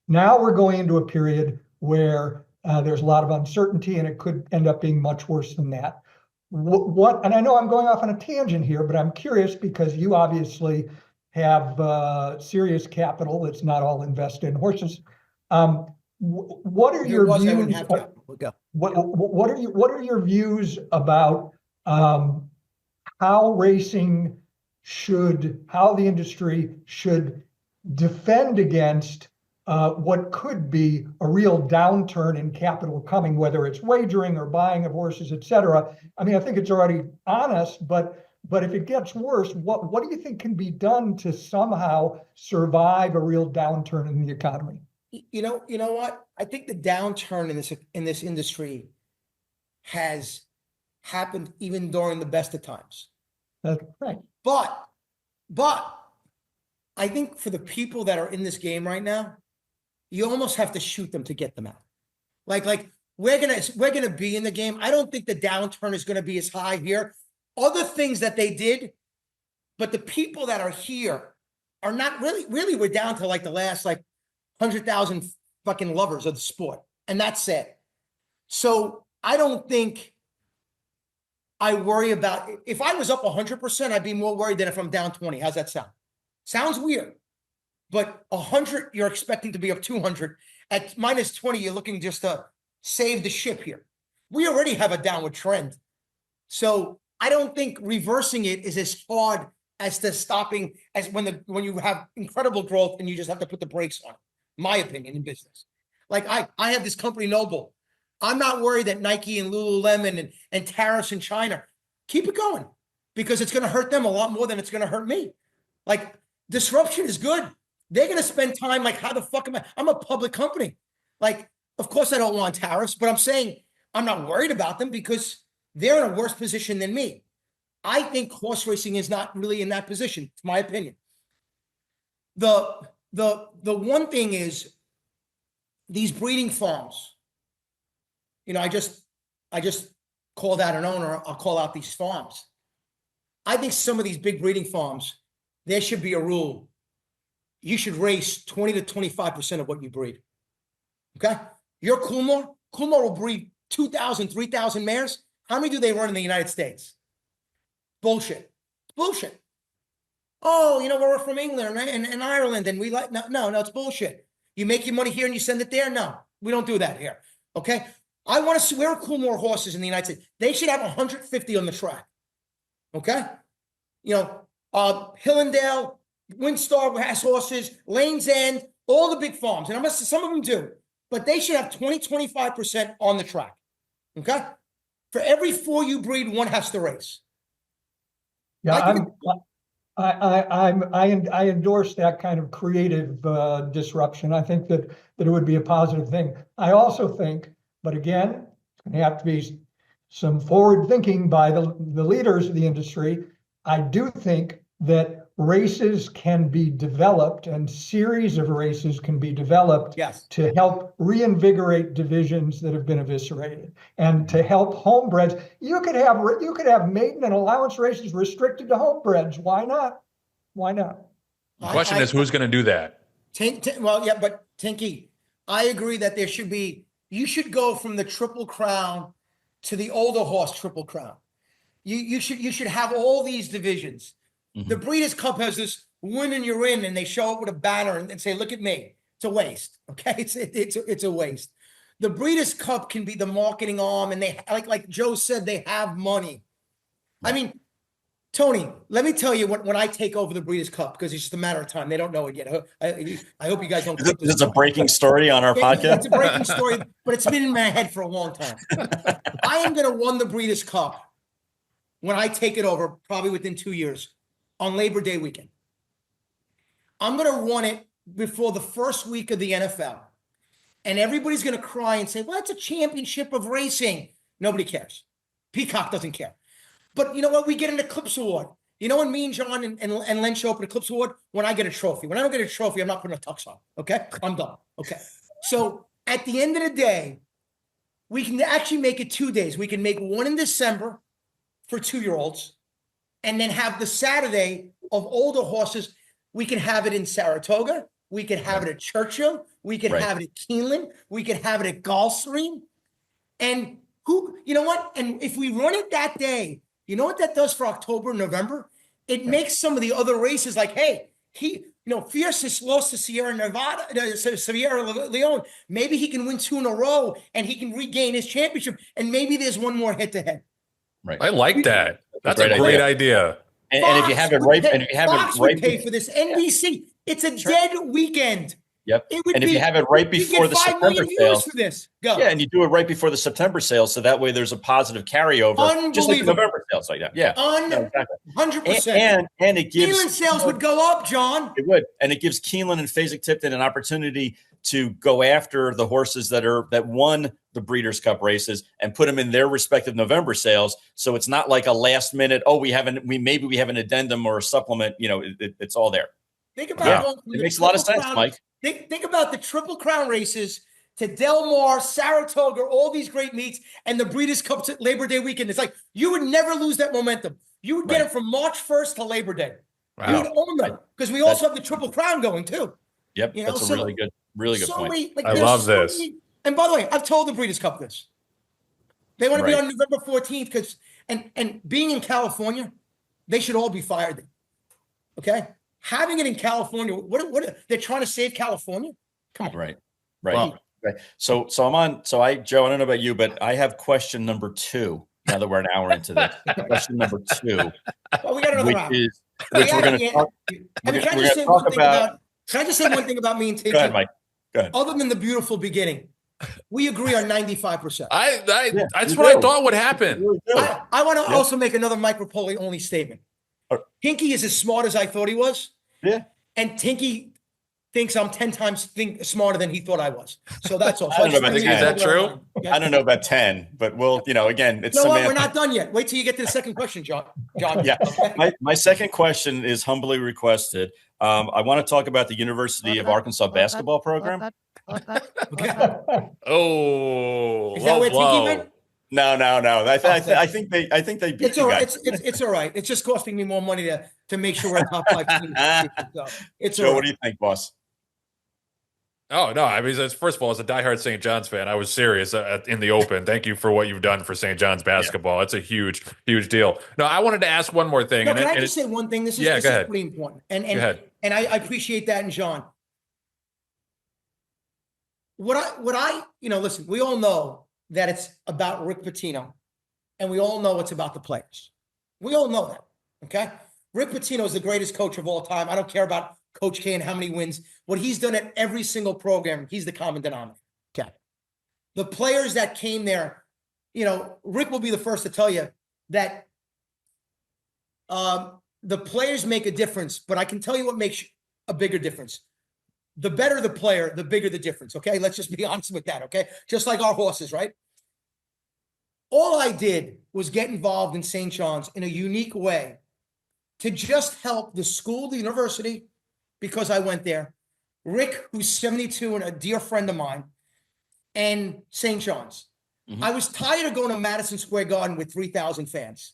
Now we're going into a period where there's a lot of uncertainty and it could end up being much worse than that. And I know I'm going off on a tangent here, but I'm curious because you obviously have serious capital that's not all invested in horses. What are your views? What are your views about how the industry should defend against what could be a real downturn in capital coming, whether it's wagering or buying of horses, et cetera? I mean, I think it's already on us, but if it gets worse, what do you think can be done to somehow survive a real downturn in the economy? You know what? I think the downturn in this industry has happened even during the best of times. That's right. But I think for the people that are in this game right now, you almost have to shoot them to get them out. Like we're gonna be in the game. I don't think the downturn is gonna be as high here. Other things that they did, but the people that are here are not really we're down to like the last 100,000 fucking lovers of the sport. And that's it. So I don't think I worry about, if I was up 100%, I'd be more worried than if I'm down 20. How's that sound? Sounds weird, but 100, you're expecting to be up 200. At minus 20, you're looking just to save the ship here. We already have a downward trend. So I don't think reversing it is as hard as to stopping as when you have incredible growth and you just have to put the brakes on. My opinion in business. Like I have this company Noble. I'm not worried that Nike and Lululemon and tariffs in China, keep it going because it's going to hurt them a lot more than it's going to hurt me. Like disruption is good. They're going to spend time like, how the fuck am I? I'm a public company. Like, of course I don't want tariffs, but I'm saying I'm not worried about them because they're in a worse position than me. I think horse racing is not really in that position. It's my opinion. The one thing is these breeding farms. You know, I just called out an owner. I'll call out these farms. I think some of these big breeding farms, there should be a rule. You should race 20 to 25% of what you breed. Okay? Your Coolmore will breed 2,000, 3,000 mares. How many do they run in the United States? Bullshit. Bullshit. Oh, we're from England and Ireland and we like, no, it's bullshit. You make your money here and you send it there? No, we don't do that here. Okay? I want to see where are Coolmore horses in the United States. They should have 150 on the track. Okay? Hillendale, Windstar has horses, Lane's End, all the big farms. And some of them do. But they should have 20, 25% on the track. Okay? For every 4 you breed, 1 has to race. Yeah, I endorse that kind of creative disruption. I think that it would be a positive thing. I also think, but again, it's going to have to be some forward thinking by the leaders of the industry. I do think that races can be developed and series of races can be developed to help reinvigorate divisions that have been eviscerated and to help homebreds. You could have maiden and allowance races restricted to homebreds. Why not? The question is who's going to do that? But Tinky, I agree that you should go from the Triple Crown to the older horse Triple Crown. You should have all these divisions. Mm-hmm. The Breeders' Cup has this win and you're in, and they show up with a banner and say, "Look at me." It's a waste. Okay, it's a waste. The Breeders' Cup can be the marketing arm, and they like Joe said, they have money. I mean, Tony, let me tell you when I take over the Breeders' Cup, because it's just a matter of time. They don't know it yet. I hope you guys don't. This is a breaking story on our podcast. It's a breaking story, but it's been in my head for a long time. I am going to win the Breeders' Cup when I take it over, probably within 2 years. On Labor Day weekend. I'm going to run it before the first week of the NFL. And everybody's going to cry and say, well, it's a championship of racing. Nobody cares. Peacock doesn't care. But you know what? We get an Eclipse Award. You know when me and John and Len show up at Eclipse Award? When I get a trophy. When I don't get a trophy, I'm not putting a tux on. Okay? I'm done. Okay. So at the end of the day, we can actually make it 2 days. We can make one in December for 2-year-olds and then have the Saturday of older horses. We can have it in Saratoga. We could have it at Churchill. We could have it at Keeneland. We could have it at Gulfstream. And you know what? And if we run it that day, you know what that does for October, November? It makes some of the other races like, hey, Fiercest lost to Sierra Leone. Maybe he can win 2 in a row and he can regain his championship. And maybe there's one more head to head. Right. I like that. That's a great idea. And if you have it right, and if you have Fox it right, would pay for this. NBC, it's a dead weekend. Yep. And if you have it right before the September sales, for this. Go. Yeah, and you do it right before the September sales, so that way there's a positive carryover, just like the November sales, like that. Yeah, 100%. And it gives Keeneland sales would go up, John. It would, and it gives Keeneland and Fasig-Tipton an opportunity to go after the horses that won the Breeders' Cup races and put them in their respective November sales. So it's not like a last minute. Oh, we have an addendum or a supplement. You know, it's all there. Think about it makes a lot of sense, Mike. Think about the Triple Crown races to Del Mar, Saratoga, all these great meets, and the Breeders' Cup to Labor Day weekend. It's like you would never lose that momentum. You would get it from March 1st to Labor Day. Wow. You would own them because we also have the Triple Crown going too. Yep, that's a really good point. I love this. And by the way, I've told the Breeders' Cup this. They want to be on November 14th because and being in California, they should all be fired. Okay? Having it in California, what they're trying to save California? Come on. Right. So I'm on. So Joe, I don't know about you, but I have question number 2. Now that we're an hour into this, question number 2, well, we got another round. Which we're going to talk. Can I just say one thing about me and Tinky? Go ahead, Mike. Go ahead. Other than the beautiful beginning, we agree on 95%. That's what I thought would happen. I want to also make another Mike Repole only statement. Tinky is as smart as I thought he was. Yeah. And Tinky thinks I'm 10 times smarter than he thought I was. So that's all. I don't know about 10. Is that true? I don't know about 10, but we'll, again, it's we're not done yet. Wait till you get to the second question, John. Yeah. Okay? My second question is humbly requested. I want to talk about the University of Arkansas basketball program. Oh, is that where Tinky went? No. I think they beat it's all right. It's all right. It's just costing me more money to make sure we're top 5 teams. It's Joe, what do you think, boss? Oh no! I mean, first of all, as a diehard St. John's fan, I was serious in the open. Thank you for what you've done for St. John's basketball. It's a huge deal. No, I wanted to ask one more thing. No, can I just say one thing? This is pretty important, and I appreciate that. And John, what I listen, we all know that it's about Rick Pitino, and we all know it's about the players. We all know that. Okay, Rick Pitino is the greatest coach of all time. I don't care about Coach K and how many wins. What he's done at every single program, he's the common denominator. Okay. The players that came there, Rick will be the first to tell you that the players make a difference, but I can tell you what makes a bigger difference. The better the player, the bigger the difference. Okay. Let's just be honest with that. Okay. Just like our horses, right? All I did was get involved in St. John's in a unique way to just help the school, the university, because I went there, Rick, who's 72 and a dear friend of mine, and St. John's. Mm-hmm. I was tired of going to Madison Square Garden with 3,000 fans.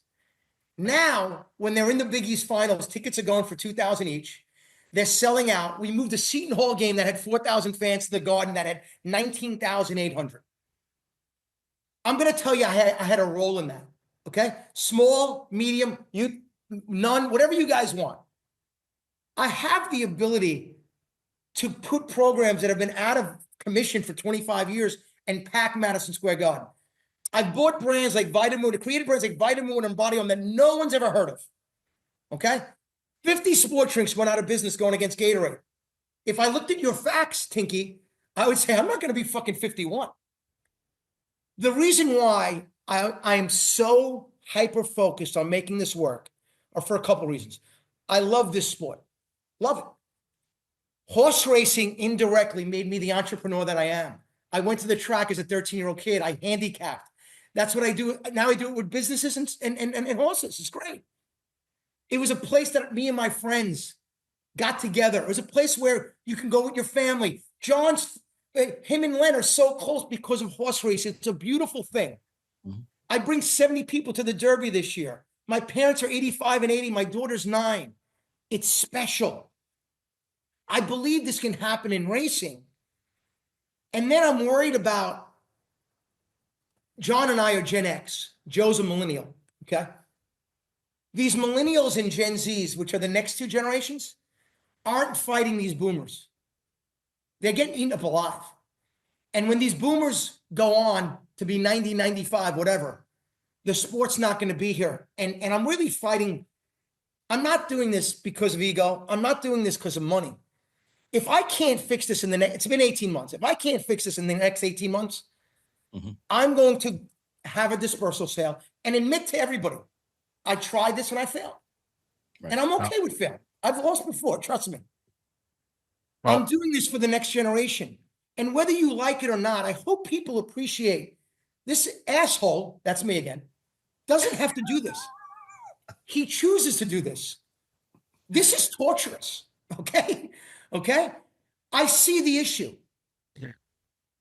Now, when they're in the Big East finals, tickets are going for $2,000 each. They're selling out. We moved a Seton Hall game that had 4,000 fans to the Garden that had 19,800. I'm going to tell you, I had a role in that. Okay, small, medium, none, whatever you guys want. I have the ability to put programs that have been out of commission for 25 years and pack Madison Square Garden. I've bought brands like Vitamoon, created brands like Vitamoon and Body Armor that no one's ever heard of. Okay? 50 sport drinks went out of business going against Gatorade. If I looked at your facts, Tinky, I would say I'm not going to be fucking 51. The reason why I am so hyper-focused on making this work are for a couple reasons. I love this sport. Love it. Horse racing indirectly made me the entrepreneur that I am. I went to the track as a 13-year-old kid. I handicapped. That's what I do. Now I do it with businesses and horses. It's great. It was a place that me and my friends got together. It was a place where you can go with your family. Him and Len are so close because of horse racing. It's a beautiful thing. Mm-hmm. I bring 70 people to the Derby this year. My parents are 85 and 80. My daughter's 9. It's special. I believe this can happen in racing. And then I'm worried about, John and I are Gen X. Joe's a millennial, okay? These millennials and Gen Zs, which are the next 2 generations, aren't fighting these boomers. They're getting eaten up alive. And when these boomers go on to be 90, 95, whatever, the sport's not going to be here. And I'm really fighting. I'm not doing this because of ego. I'm not doing this because of money. If I can't fix this in the next, it's been 18 months. If I can't fix this in the next 18 months, I'm going to have a dispersal sale and admit to everybody, I tried this and I failed. Right. And I'm okay with failing. I've lost before, trust me. Well, I'm doing this for the next generation. And whether you like it or not, I hope people appreciate this asshole, that's me again, doesn't have to do this. He chooses to do this. This is torturous, okay? Okay? I see the issue.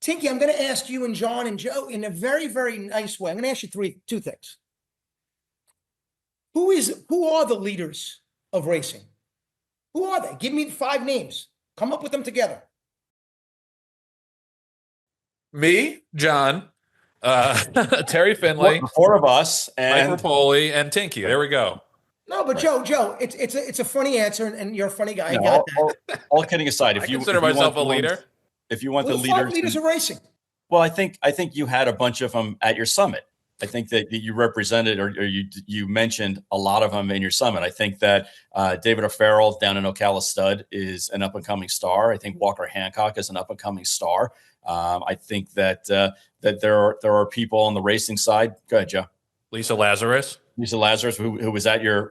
Tinky, I'm going to ask you and John and Joe in a very, very nice way. I'm going to ask you 2 things. Who are the leaders of racing? Who are they? Give me 5 names. Come up with them together. Me, John, Terry Finley, the 4 of us, and Mike Repole, and Tinky. There we go. No, but right. Joe, it's a funny answer, and you're a funny guy. No, all kidding aside, I consider myself a leader. If you want the leaders of racing. Well, I think you had a bunch of them at your summit. I think that you represented or you mentioned a lot of them in your summit. I think that David O'Farrell down in Ocala Stud is an up and coming star. I think Walker Hancock is an up and coming star. I think that there are people on the racing side. Go ahead, Joe. Lisa Lazarus, who was at your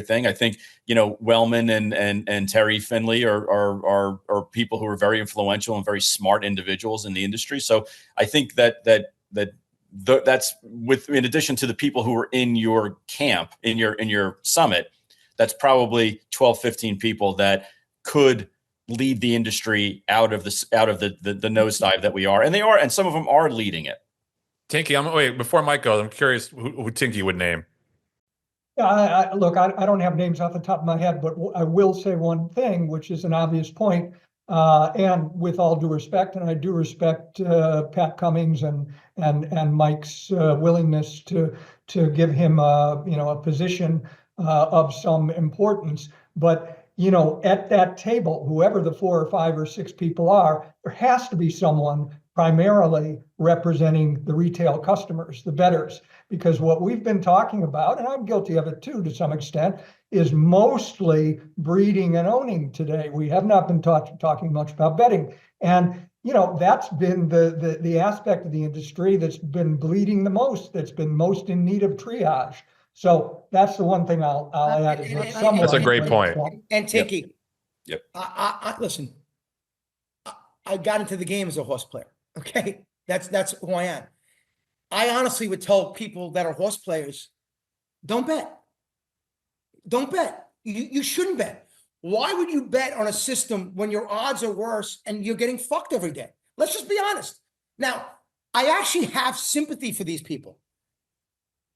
thing. I think Wellman and Terry Finley are people who are very influential and very smart individuals in the industry. So I think that's in addition to the people who are in your camp, in your summit, that's probably 12, 15 people that could lead the industry out of the nosedive that we are. And some of them are leading it. Tinky, before Mike goes, I'm curious who Tinky would name. Yeah, look, I don't have names off the top of my head, but I will say one thing, which is an obvious point. And with all due respect, and I do respect Pat Cummings and Mike's willingness to give him a position of some importance, but at that table, whoever the 4 or 5 or 6 people are, there has to be someone primarily representing the retail customers, the bettors, because what we've been talking about, and I'm guilty of it too to some extent, is mostly breeding and owning today. We have not been talking much about betting. And that's been the aspect of the industry that's been bleeding the most, that's been most in need of triage. So that's the one thing I'll add. That's a great point. And Tinky, yep. I listen, I got into the game as a horse player. Okay, that's who I am. I honestly would tell people that are horse players, don't bet. Don't bet. You shouldn't bet. Why would you bet on a system when your odds are worse and you're getting fucked every day? Let's just be honest. Now, I actually have sympathy for these people,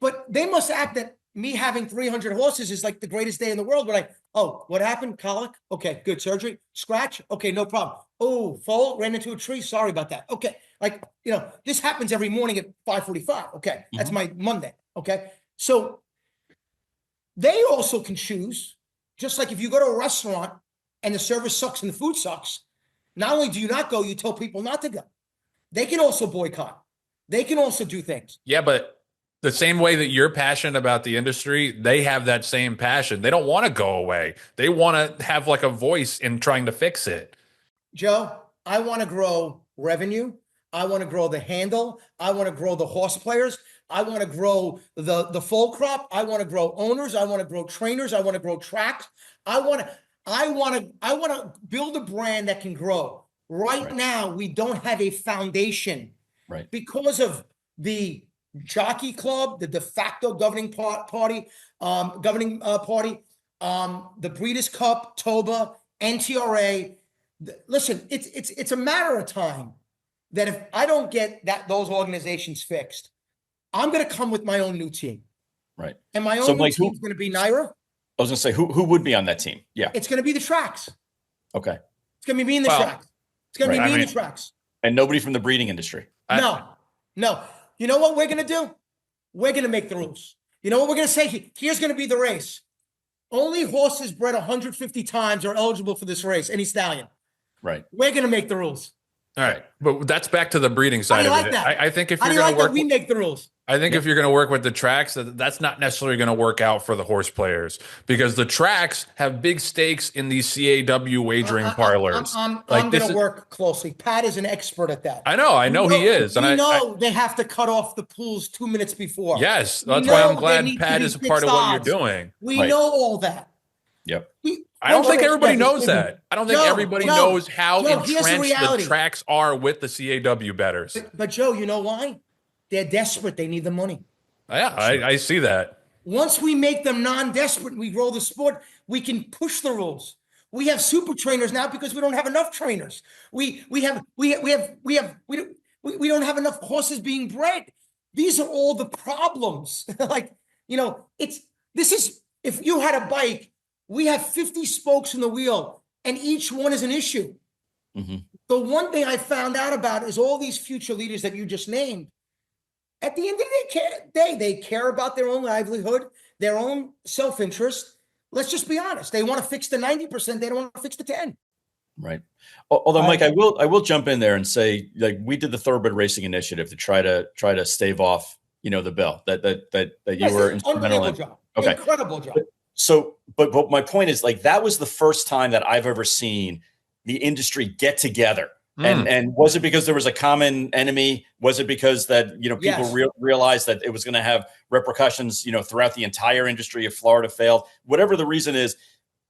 but they must act that me having 300 horses is like the greatest day in the world. But what happened? Colic? Okay, good. Surgery? Scratch? Okay, no problem. Oh, fall, ran into a tree. Sorry about that. Okay. This happens every morning at 5:45. Okay. That's my Monday. Okay. So they also can choose, just like if you go to a restaurant and the service sucks and the food sucks, not only do you not go, you tell people not to go. They can also boycott. They can also do things. Yeah, but the same way that you're passionate about the industry, they have that same passion. They don't want to go away. They want to have like a voice in trying to fix it. Joe, I want to grow revenue. I want to grow the handle. I want to grow the horse players. I want to grow the full crop. I want to grow owners. I want to grow trainers. I want to grow tracks. I want to build a brand that can grow. Right now, we don't have a foundation. Right. Because of the jockey club, the de facto governing party, the Breeders' Cup, TOBA, NTRA. Listen, it's a matter of time that if I don't get those organizations fixed, I'm going to come with my own new team. Right. And my own new team is going to be Naira. I was going to say, who would be on that team? Yeah. It's going to be the tracks. Okay. It's going to be me in the tracks. It's going to be me in the tracks. And nobody from the breeding industry. No. You know what we're going to do? We're going to make the rules. You know what we're going to say? Here's going to be the race. Only horses bred 150 times are eligible for this race, any stallion. Right. We're going to make the rules. All right. But that's back to the breeding side of it. I think if you're going to work, we make the rules. I think if you're going to work with the tracks, that's not necessarily going to work out for the horse players because the tracks have big stakes in these CAW wagering parlors. I'm going to work closely. Pat is an expert at that. I know he is. And they have to cut off the pools 2 minutes before. Yes. That's why I'm glad Pat is a part of what you're doing. We know all that. Yep. I don't think everybody knows that. I don't think everybody knows how entrenched the tracks are with the CAW bettors. But Joe, you know why? They're desperate. They need the money. Yeah, I see that. Once we make them non-desperate and we grow the sport, we can push the rules. We have super trainers now because we don't have enough trainers. We don't have enough horses being bred. These are all the problems. If you had a bike, we have 50 spokes in the wheel and each one is an issue. Mm-hmm. The one thing I found out about is all these future leaders that you just named, at the end of the day, they care about their own livelihood, their own self-interest. Let's just be honest. They want to fix the 90%. They don't want to fix the 10. Right. Although, Mike, I will jump in there and say, like, we did the Thoroughbred Racing Initiative to try to stave off, the bill that you were instrumental in. Job. Okay. Incredible job. But my point is, like, that was the first time that I've ever seen the industry get together. And was it because there was a common enemy? Was it because that, people realized that it was going to have repercussions, throughout the entire industry if Florida failed? Whatever the reason is,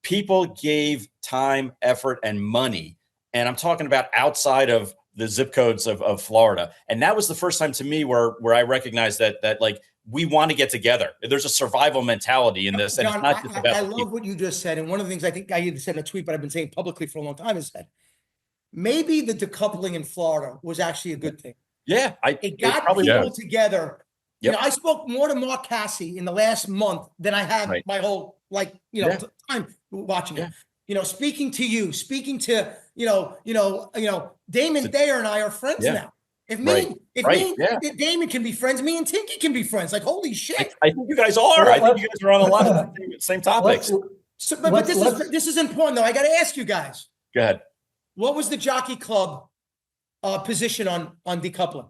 people gave time, effort, and money. And I'm talking about outside of the zip codes of Florida. And that was the first time to me where I recognized that like, we want to get together. There's a survival mentality in this. And John, it's not just about I love what you just said. And one of the things I think I either said in a tweet, but I've been saying publicly for a long time is that maybe the decoupling in Florida was actually a good thing. Yeah. It got people together. Yep. I spoke more to Mark Cassie in the last month than I have my whole, time watching it. Speaking to you, speaking to, Damon Dayer and I are friends now. If Damon can be friends, me and Tinky can be friends. Like, holy shit. I think you guys are. I think you guys are on a lot of the same topics. But this is important, though. I got to ask you guys. Go ahead. What was the Jockey Club position on decoupling?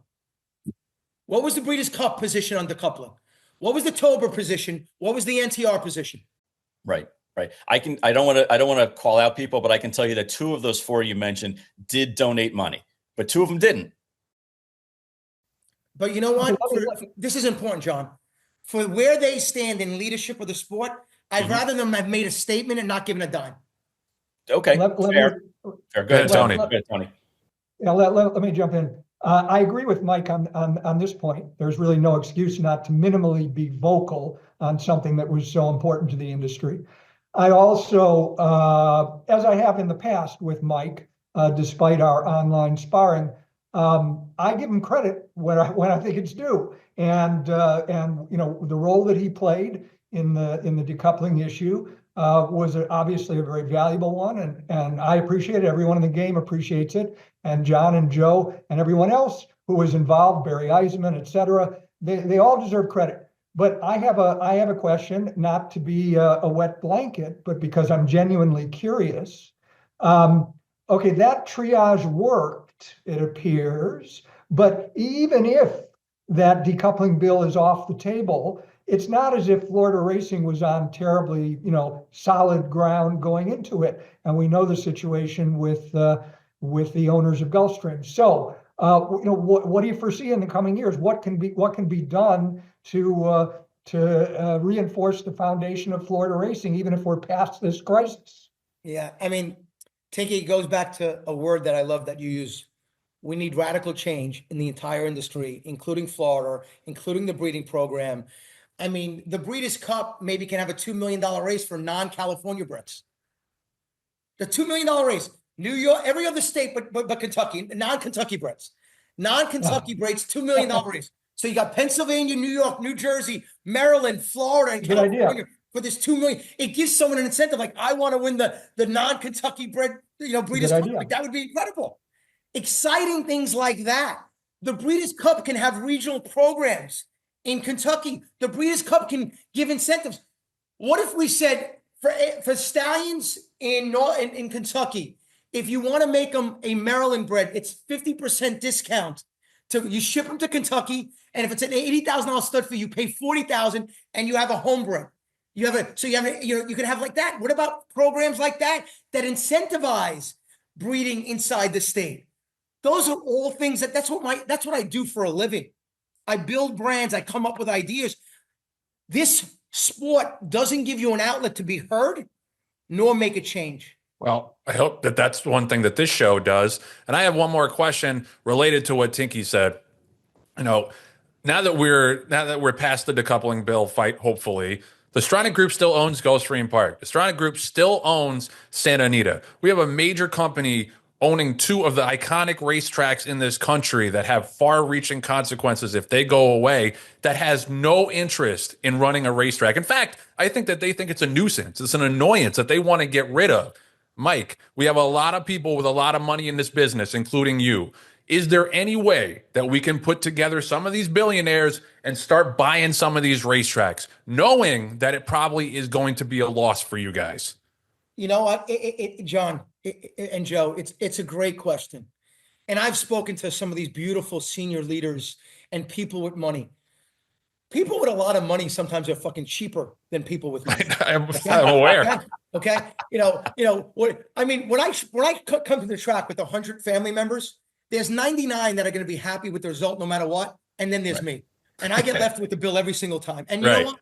What was the Breeders' Cup position on decoupling? What was the TOBA position? What was the NTR position? Right. I don't want to call out people, but I can tell you that 2 of those 4 you mentioned did donate money, but 2 of them didn't. But you know what? This is important, John. For where they stand in leadership of the sport, I'd rather them have made a statement and not given a dime. Okay, fair. Go ahead, Tony. Yeah, let me jump in. I agree with Mike on this point. There's really no excuse not to minimally be vocal on something that was so important to the industry. I also, as I have in the past with Mike, despite our online sparring, I give him credit when I think it's due, and the role that he played in the decoupling issue was obviously a very valuable one, and I appreciate it. Everyone in the game appreciates it, and John and Joe and everyone else who was involved, Barry Eisman, et cetera, they all deserve credit. But I have a question, not to be a wet blanket, but because I'm genuinely curious. Okay, that triage worked, it appears, but even if that decoupling bill is off the table, it's not as if Florida racing was on terribly, solid ground going into it. And we know the situation with the owners of Gulfstream. So, what do you foresee in the coming years? What can be done to reinforce the foundation of Florida racing, even if we're past this crisis? Yeah, I mean, Tinky, it goes back to a word that I love that you use. We need radical change in the entire industry, including Florida, including the breeding program. I mean, the Breeders' Cup maybe can have a $2 million race for non-California breds. The $2 million race, New York, every other state but Kentucky, non-Kentucky breds. Non-Kentucky breds, $2 million race. So you got Pennsylvania, New York, New Jersey, Maryland, Florida, and Good California idea. for this $2 million. It gives someone an incentive. Like, I want to win the non-Kentucky bred, Breeders' Cup. idea. Like, that would be incredible. Exciting things like that. The Breeders' Cup can have regional programs in Kentucky. The Breeders' Cup can give incentives. What if we said for stallions in Kentucky, if you want to make them a Maryland bred, it's 50% discount. You ship them to Kentucky, and if it's an $80,000 stud fee, you pay $40,000, and you have a home bred. You can have like that. What about programs like that incentivize breeding inside the state? Those are all things that's what I do for a living. I build brands. I come up with ideas. This sport doesn't give you an outlet to be heard, nor make a change. Well, I hope that's one thing that this show does. And I have one more question related to what Tinky said. Now that we're past the decoupling bill fight, hopefully, the Stronach Group still owns Gulfstream Park. The Stronach Group still owns Santa Anita. We have a major company owning two of the iconic racetracks in this country that have far-reaching consequences if they go away, that has no interest in running a racetrack. In fact, I think that they think it's a nuisance. It's an annoyance that they want to get rid of. Mike, we have a lot of people with a lot of money in this business, including you. Is there any way that we can put together some of these billionaires and start buying some of these racetracks, knowing that it probably is going to be a loss for you guys? You know what, John and Joe, it's a great question. And I've spoken to some of these beautiful senior leaders and people with money. People with a lot of money sometimes are fucking cheaper than people with money. I'm aware. Okay. What I mean, when I come to the track with 100 family members, there's 99 that are going to be happy with the result no matter what. And then there's me. And I get left with the bill every single time. And you know what?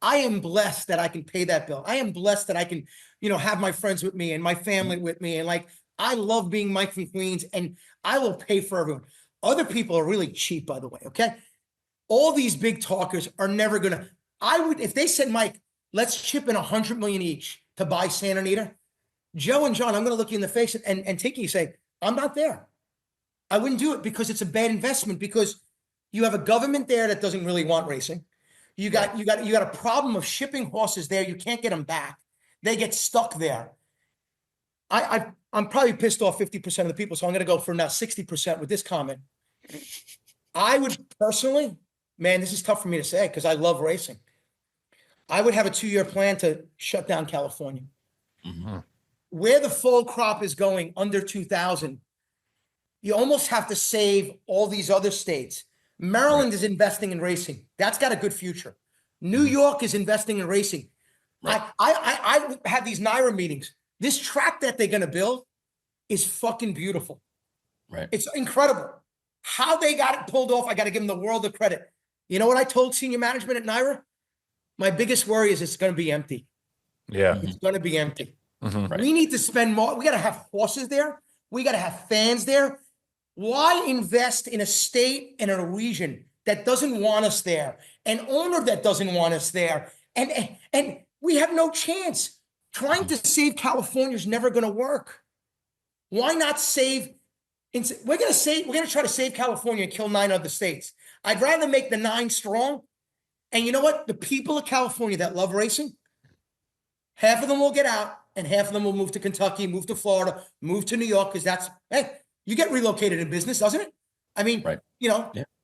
I am blessed that I can pay that bill. I am blessed that I can, have my friends with me and my family with me. And like, I love being Mike from Queens, and I will pay for everyone. Other people are really cheap, by the way. Okay. All these big talkers are never going to, if they said, Mike, let's chip in 100 million each to buy Santa Anita, Joe and John, I'm going to look you in the face and take you say, I'm not there. I wouldn't do it because it's a bad investment, because you have a government there that doesn't really want racing. You got a problem of shipping horses there. You can't get them back. They get stuck there. I'm probably pissed off 50% of the people, so I'm going to go for now 60% with this comment. I would personally, man, this is tough for me to say because I love racing. I would have a 2-year plan to shut down California. Mm-hmm. Where the fall crop is going under 2,000, you almost have to save all these other states. Maryland is investing in racing. That's got a good future. New York is investing in racing. Right. I had these NYRA meetings. This track that they're going to build is fucking beautiful. Right. It's incredible. How they got it pulled off, I got to give them the world of credit. You know what I told senior management at NYRA? My biggest worry is it's going to be empty. Yeah. It's going to be empty. Mm-hmm. Right. We need to spend more. We got to have horses there. We got to have fans there. Why invest in a state and a region that doesn't want us there, an owner that doesn't want us there, and we have no chance? Trying to save California is never going to work. Why not save? We're going to try to save California and kill 9 other states. I'd rather make the 9 strong. And you know what? The people of California that love racing, half of them will get out, and half of them will move to Kentucky, move to Florida, move to New York, because you get relocated in business, doesn't it? I mean,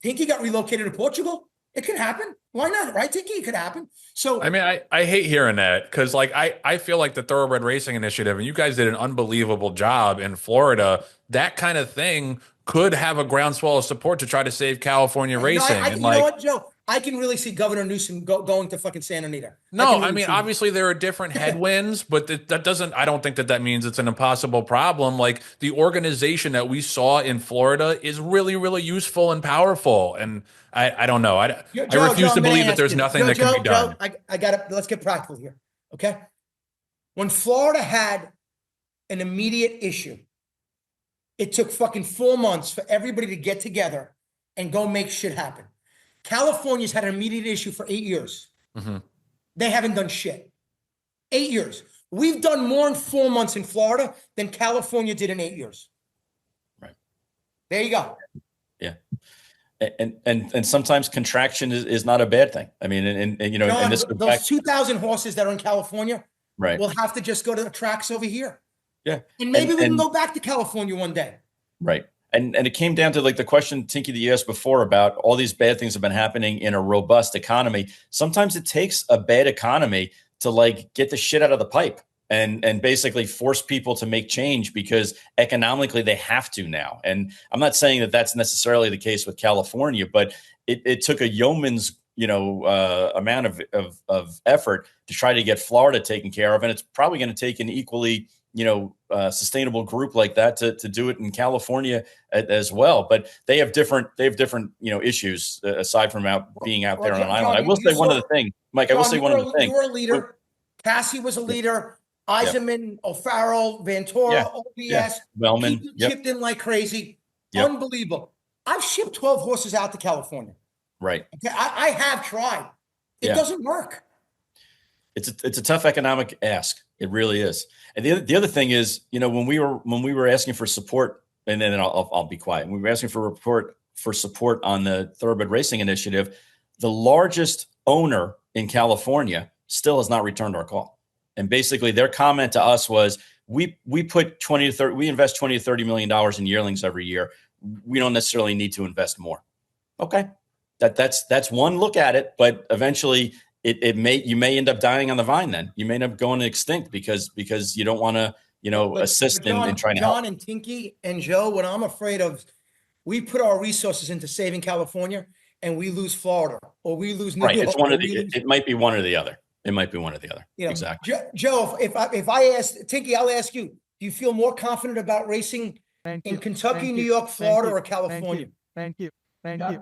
Tinky got relocated to Portugal. It can happen. Why not? Right, Tinky? It could happen. So, I mean, I hate hearing that, because like I feel like the Thoroughbred Racing Initiative, and you guys did an unbelievable job in Florida. That kind of thing could have a groundswell of support to try to save California racing. You know what, Joe? I can really see Governor Newsom going to fucking Santa Anita. No, I mean, obviously there are different headwinds, but that doesn't, I don't think that means it's an impossible problem. Like, the organization that we saw in Florida is really, really useful and powerful. And I don't know. I refuse to believe that there's nothing that can be done. I got to, let's get practical here. Okay. When Florida had an immediate issue. It took fucking 4 months for everybody to get together and go make shit happen. California's had an immediate issue for 8 years. They haven't done shit. 8 years. We've done more in 4 months in Florida than California did in 8 years. Right. There you go. Yeah. And sometimes contraction is not a bad thing. I mean, and you know, No, and this those 2,000 horses that are in California right. will have to just go to the tracks over here. Yeah. And maybe we can go back to California one day. Right. And it came down to like the question, Tinky, that you asked before about all these bad things have been happening in a robust economy. Sometimes it takes a bad economy to like get the shit out of the pipe and basically force people to make change because economically they have to now. And I'm not saying that that's necessarily the case with California, but it took a yeoman's, you know, amount of effort to try to get Florida taken care of. And it's probably going to take an equally, you know, sustainable group like that to do it in California as well. But they have different, you know, issues aside from being out there on an island. I will say one other thing, Mike, I will say one other thing. You were a leader. Cassie was a leader. Eisenman, O'Farrell, Ventura, OBS. Wellman. People chipped in like crazy. Yep. Unbelievable. I've shipped 12 horses out to California. Right. Okay, I have tried. It doesn't work. It's a tough economic ask. It really is. And the other thing is, you know, when we were asking for support, and then I'll be quiet. When we were asking for support on the Thoroughbred Racing Initiative, the largest owner in California still has not returned our call. And basically, their comment to us was, we put we invest $20 to $30 million in yearlings every year. We don't necessarily need to invest more. Okay, that's one look at it, but eventually you may end up dying on the vine. Then you may end up going extinct because you don't want to, you know, assist in trying to help. John and Tinky and Joe, what I'm afraid of, we put our resources into saving California and we lose Florida or we lose New York. It's one of it might be one or the other. It might be one or the other. You know, exactly. Joe, if I ask Tinky, I'll ask you, do you feel more confident about racing in Kentucky, New York, Florida, or California? Thank you.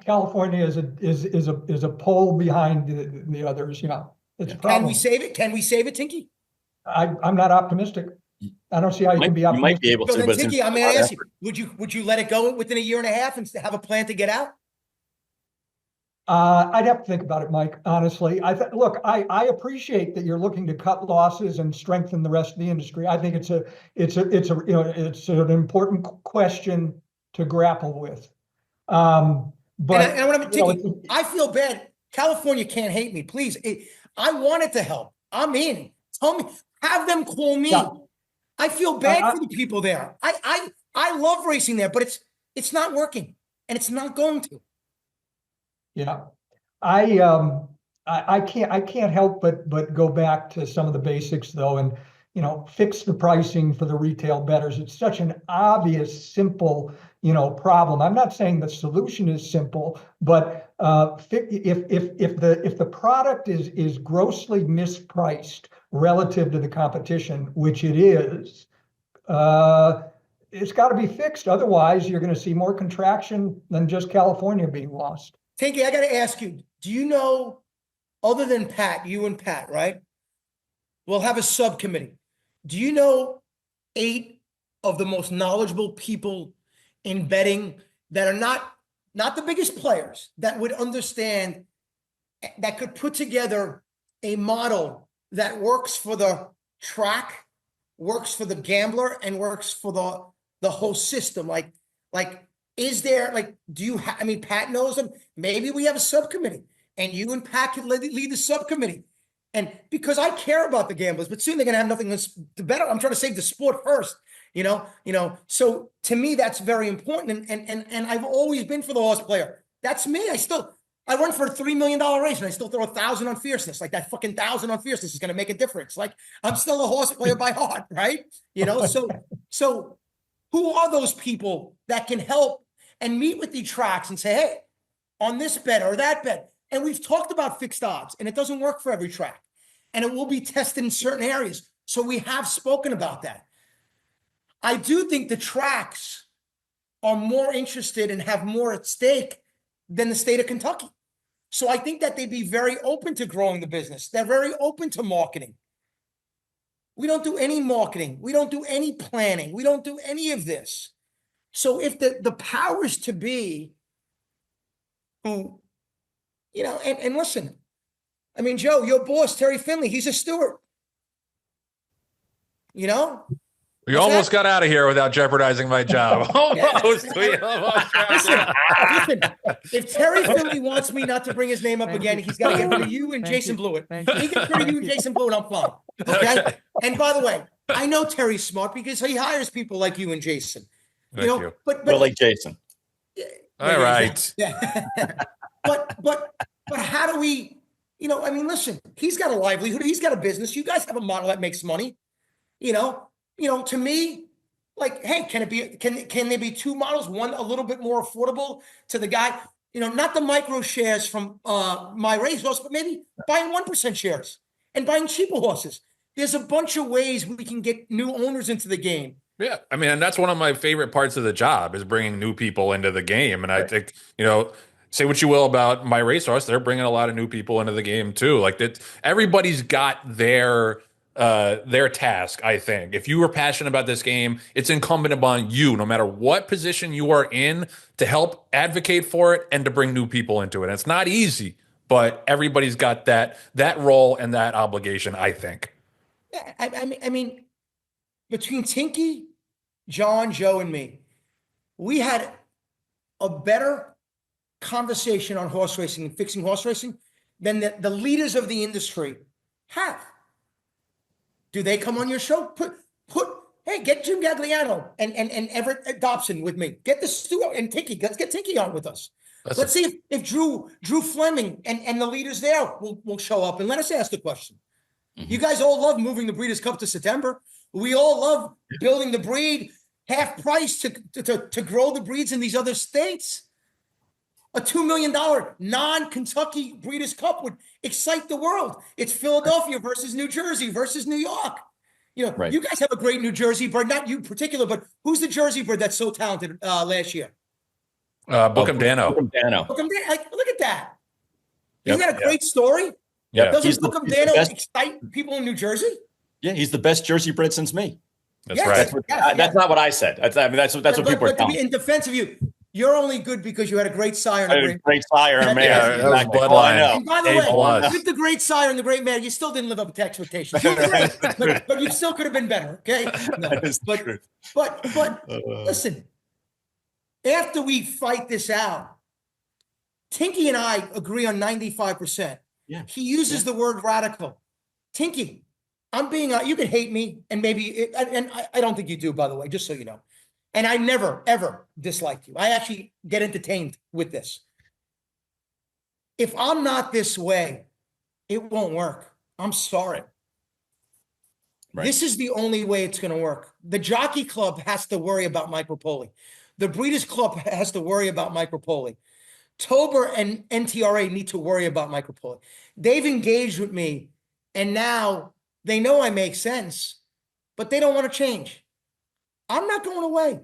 California is a pole behind the others. You know, it's a problem. Can we save it? Can we save it, Tinky? I'm not optimistic. I don't see how you can be optimistic. You might be able to. But Tinky, I'm going to ask you: Would you let it go within a year and a half and have a plan to get out? I'd have to think about it, Mike. Honestly, I appreciate that you're looking to cut losses and strengthen the rest of the industry. I think it's an important question to grapple with. But I feel bad. California can't hate me, please. I wanted to help. I'm in. Tell me, have them call me. Yeah. I feel bad for the people there. I love racing there, but it's not working, and it's not going to. Yeah, I can't help but go back to some of the basics though, and you know, fix the pricing for the retail bettors. It's such an obvious, simple, you know, problem. I'm not saying the solution is simple, but if the product is grossly mispriced relative to the competition, which it is, it's got to be fixed. Otherwise, you're going to see more contraction than just California being lost. Tinky, I got to ask you, do you know, other than Pat, you and Pat, right? We'll have a subcommittee. Do you know 8 of the most knowledgeable people in betting that are not the biggest players that would understand, that could put together a model that works for the track, works for the gambler, and works for the whole system? Like, is there, like, do you I mean, Pat knows them. Maybe we have a subcommittee and you and Pat could lead the subcommittee. And because I care about the gamblers, but soon they're going to have nothing to bet on. I'm trying to save the sport first, you know? So to me, that's very important. And I've always been for the horse player. That's me. I run for a $3 million race and I still throw 1,000 on fierceness. Like that fucking 1,000 on fierceness is going to make a difference. Like I'm still a horse player by heart. Right. You know, so who are those people that can help and meet with the tracks and say, hey, on this bet or that bet? And we've talked about fixed odds, and it doesn't work for every track. And it will be tested in certain areas. So we have spoken about that. I do think the tracks are more interested and have more at stake than the state of Kentucky. So I think that they'd be very open to growing the business. They're very open to marketing. We don't do any marketing. We don't do any planning. We don't do any of this. So if the powers to be, who, you know, and listen, I mean, Joe, your boss, Terry Finley, he's a steward. You know? We almost got out of here without jeopardizing my job. Almost. Listen, if Terry Finley wants me not to bring his name up again, he's got to get rid of you and Jason Blewett. He gets rid of you and Jason Blewett, I'm fine. Okay? And by the way, I know Terry's smart because he hires people like you and Jason. Thank you. But like Jason. All right. Yeah. but how do we, you know, I mean, listen, he's got a livelihood. He's got a business. You guys have a model that makes money, you know, to me, like, hey, can there be two models? One a little bit more affordable to the guy, you know, not the micro shares from my racehorse, but maybe buying 1% shares and buying cheaper horses. There's a bunch of ways we can get new owners into the game. Yeah, I mean, and that's one of my favorite parts of the job is bringing new people into the game. And I think, you know, say what you will about my racehorse, they're bringing a lot of new people into the game too. Like that, everybody's got their task. I think if you are passionate about this game, it's incumbent upon you, no matter what position you are in, to help advocate for it and to bring new people into it. And it's not easy, but everybody's got that role and that obligation, I think. Yeah, I mean, between Tinky, John, Joe, and me, we had a better conversation on horse racing and fixing horse racing than the leaders of the industry have. Do they come on your show? Hey, get Jim Gagliano and Everett Dobson with me. Get the Stu and Tinky. Let's get Tinky on with us. Let's see if Drew Fleming and the leaders there will show up and let us ask the question. Mm-hmm. You guys all love moving the Breeders' Cup to September. We all love building the breed half price to grow the breeds in these other states. A $2 million non-Kentucky Breeders' Cup would excite the world. It's Philadelphia versus New Jersey versus New York. You know, You guys have a great New Jersey bird, not you in particular, but who's the Jersey bird that's so talented last year? Bookham Dano. Like, look at that. Isn't that a great story? Yeah. Doesn't Bookham Dano excite people in New Jersey? Yeah, he's the best Jersey bred since me. That's right. That's not what I said. That's what people are telling me. In defense of you, you're only good because you had a great sire and a great sire and mare. That was bloodline. And by the way, with the great sire and the great mare, you still didn't live up to expectations. You were great, but you still could have been better. Okay, no. That is true. But listen, after we fight this out, Tinky and I agree on 95%. Yeah. He uses the word radical. Tinky, I'm being, you can hate me, and maybe, and I don't think you do, by the way, just so you know. And I never, ever disliked you. I actually get entertained with this. If I'm not this way, it won't work. I'm sorry. Right. This is the only way it's going to work. The Jockey Club has to worry about Mike Repole. The Breeders' Club has to worry about Mike Repole. Tober and NTRA need to worry about Mike Repole. They've engaged with me, and now they know I make sense, but they don't want to change. I'm not going away.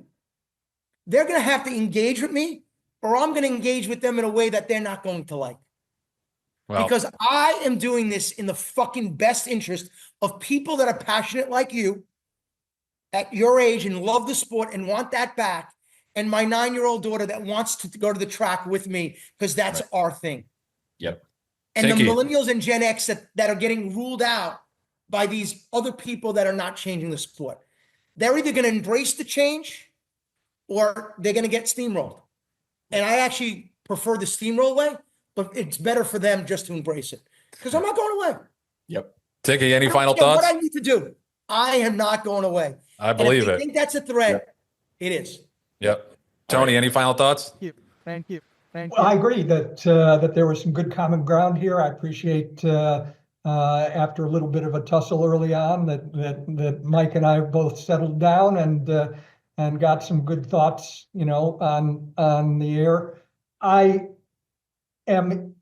They're going to have to engage with me, or I'm going to engage with them in a way that they're not going to like. Well, because I am doing this in the fucking best interest of people that are passionate like you at your age and love the sport and want that back. And my 9-year-old daughter that wants to go to the track with me because that's our thing. Yep. And the millennials and Gen X that are getting ruled out by these other people that are not changing the sport. They're either going to embrace the change or they're going to get steamrolled. And I actually prefer the steamroll way, but it's better for them just to embrace it because I'm not going away. Yep. Tinky, any final thoughts? What I need to do. I am not going away. I believe it. I think that's a threat. It is. Yep. Tony, any final thoughts? Thank you. Well, I agree that there was some good common ground here. I appreciate after a little bit of a tussle early on that Mike and I both settled down and got some good thoughts, on the air. I am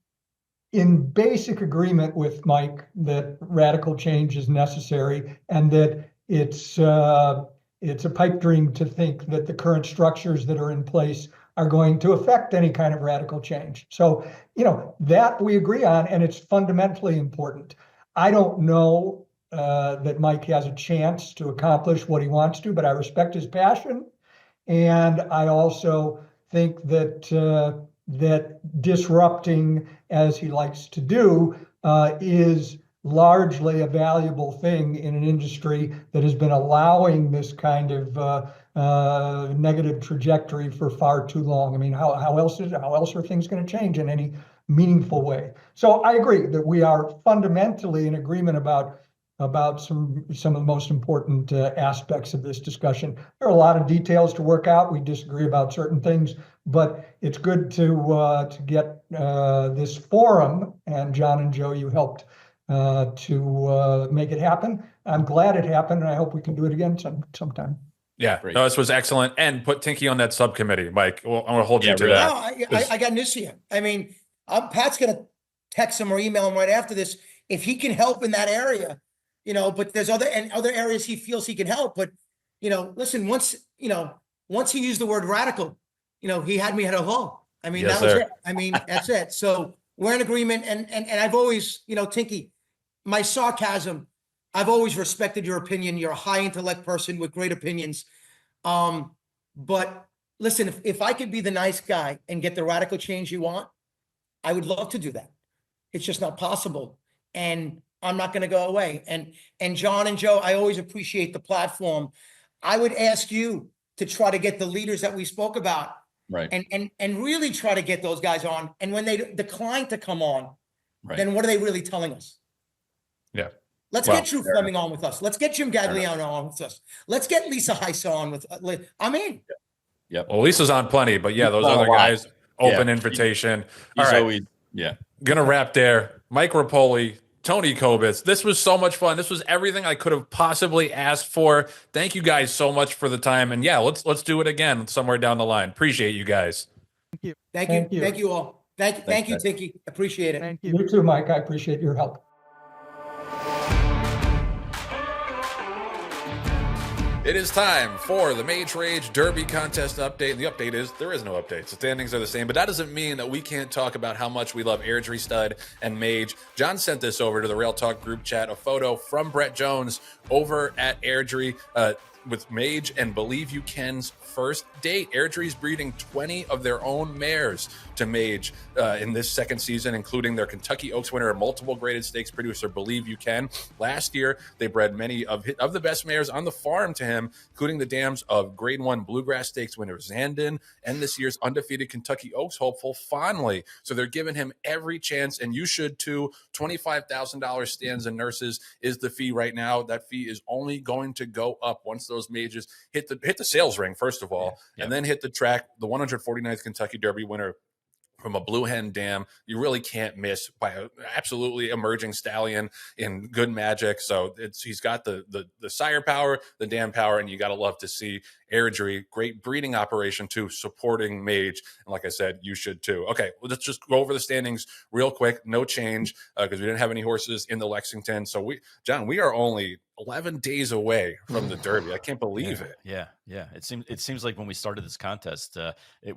in basic agreement with Mike that radical change is necessary and that it's a pipe dream to think that the current structures that are in place are going to affect any kind of radical change. So, that we agree on, and it's fundamentally important. I don't know that Mike has a chance to accomplish what he wants to, but I respect his passion. And I also think that that disrupting, as he likes to do, is largely a valuable thing in an industry that has been allowing this kind of negative trajectory for far too long. I mean, how else are things going to change in any meaningful way? So I agree that we are fundamentally in agreement about some of the most important aspects of this discussion. There are a lot of details to work out. We disagree about certain things, but it's good to get this forum. And John and Joe, you helped to make it happen. I'm glad it happened, and I hope we can do it again sometime. Yeah, Great. no, this was excellent. And put Tinky on that subcommittee, Mike. Well, I'm going to hold you to really. that. No, I got news for you. I mean, Pat's going to text him or email him right after this if he can help in that area. But there's other areas he feels he can help. But, listen, once he used the word radical, he had me at a hello. I mean, Yes, that was sir. it. I mean, that's it. So we're in agreement. And I've always, Tinky, my sarcasm, I've always respected your opinion. You're a high intellect person with great opinions. But listen, if I could be the nice guy and get the radical change you want, I would love to do that. It's just not possible. And I'm not going to go away. And John and Joe, I always appreciate the platform. I would ask you to try to get the leaders that we spoke about, Right. and really try to get those guys on. And when they decline to come on, Right. then what are they really telling us? Yeah. Let's Well, get Drew Fleming on with us. Let's get Jim Gagliano on with us. Let's get Lisa HISA on with. I'm in. Yep. Well, Lisa's on plenty, but yeah, He's those done a other lot. guys, open Yeah. invitation. He's All right. always, yeah. Gonna wrap there. Mike Repole, Tony Kobitz. This was so much fun. This was everything I could have possibly asked for. Thank you guys so much for the time. And yeah, let's do it again somewhere down the line. Appreciate you guys. Thank Thank you. you. Thank you all. Thank you, guys. Tinky. Appreciate it. You too, Mike. I appreciate your help. It is time for the Mage Rage Derby contest update. And the update is there is no update. The standings are the same, but that doesn't mean that we can't talk about how much we love Airdrie Stud and Mage. John sent this over to the Rail Talk group chat, a photo from Brett Jones over at Airdrie with Mage and Believe You Can's first date. Airdrie's breeding 20 of their own mares to Mage in this second season, including their Kentucky Oaks winner and multiple graded stakes producer, Believe You Can. Last year, they bred many of the best mares on the farm to him, including the dams of Grade 1 Bluegrass Stakes winner Zandon and this year's undefeated Kentucky Oaks hopeful Fondley. So they're giving him every chance, and you should too. $25,000 stands and nurses is the fee right now. That fee is only going to go up once those mages hit the sales ring, first of all, and then hit the track. The 149th Kentucky Derby winner from a Blue Hen dam, you really can't miss by an absolutely emerging stallion in good magic. So he's got the sire power, the dam power, and you got to love to see Airdrie, great breeding operation too, supporting Mage. And like I said, you should too. Okay, well, let's just go over the standings real quick. No change because we didn't have any horses in the Lexington. So John, we are only 11 days away from the Derby. I can't believe it. Yeah. It seems like when we started this contest,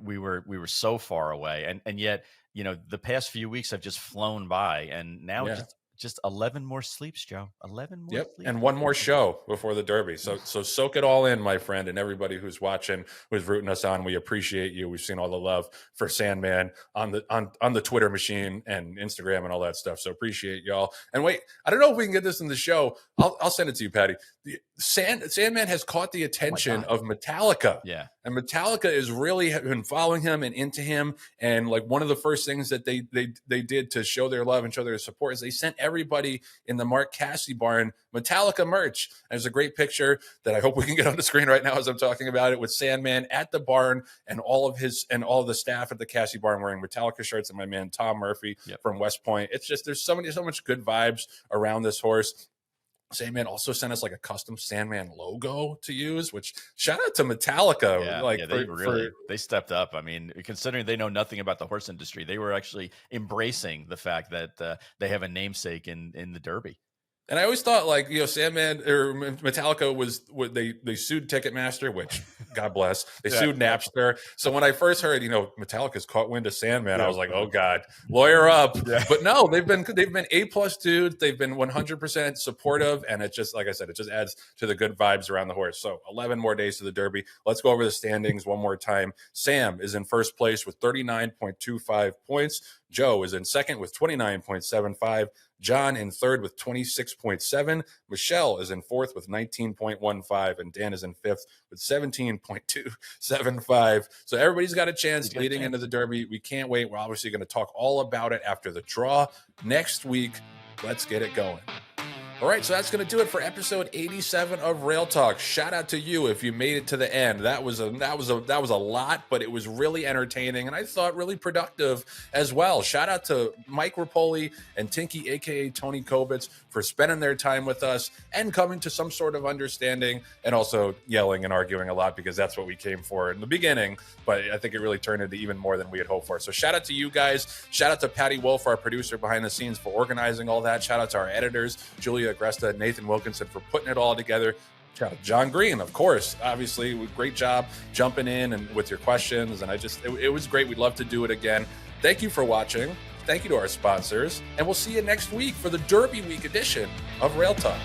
we were so far away, and yet the past few weeks have just flown by, and now just 11 more sleeps, Joe. 11 more. Yep, sleeps. and one more show before the Derby. So soak it all in, my friend, and everybody who's watching, who's rooting us on. We appreciate you. We've seen all the love for Sandman on the Twitter machine and Instagram and all that stuff. So appreciate y'all. And wait, I don't know if we can get this in the show. I'll send it to you, Patty. Sandman has caught the attention of Metallica. Yeah. And Metallica is really been following him and into him. And like one of the first things that they did to show their love and show their support is they sent everybody in the Mark Cassidy barn Metallica merch. And there's a great picture that I hope we can get on the screen right now as I'm talking about it, with Sandman at the barn and all of the staff at the Cassidy barn wearing Metallica shirts, and my man Tom Murphy from West Point. It's just there's so much good vibes around this horse. Sandman also sent us like a custom Sandman logo to use, which shout out to Metallica. They stepped up. I mean, considering they know nothing about the horse industry, they were actually embracing the fact that they have a namesake in the Derby. And I always thought, like, you know, Sandman or Metallica was what they sued Ticketmaster, which God bless. They sued Napster. So when I first heard, you know, Metallica's caught wind of Sandman, I was like, oh God, lawyer up. But no, they've been A+ dudes. They've been 100% supportive, and it just, like I said, it just adds to the good vibes around the horse. So 11 more days to the Derby. Let's go over the standings one more time. Sam is in first place with 39.25 points. Joe is in second with 29.75. John in third with 26.7. Michelle is in fourth with 19.15. And Dan is in fifth with 17.275. So everybody's got a chance leading into the Derby. We can't wait. We're obviously going to talk all about it after the draw next week. Let's get it going. All right, so that's going to do it for episode 87 of Rail Talk. Shout out to you if you made it to the end. That was a lot, but it was really entertaining and I thought really productive as well. Shout out to Mike Repole and Tinky, aka Tony Kobitz, for spending their time with us and coming to some sort of understanding, and also yelling and arguing a lot because that's what we came for in the beginning. But I think it really turned into even more than we had hoped for. So shout out to you guys. Shout out to Patty Wolf, our producer behind the scenes, for organizing all that. Shout out to our editors, Julia Agresta and Nathan Wilkinson, for putting it all together. Shout out to Jon Green, of course. Obviously, great job jumping in and with your questions. And it was great. We'd love to do it again. Thank you for watching. Thank you to our sponsors. And we'll see you next week for the Derby Week edition of Rail Talk.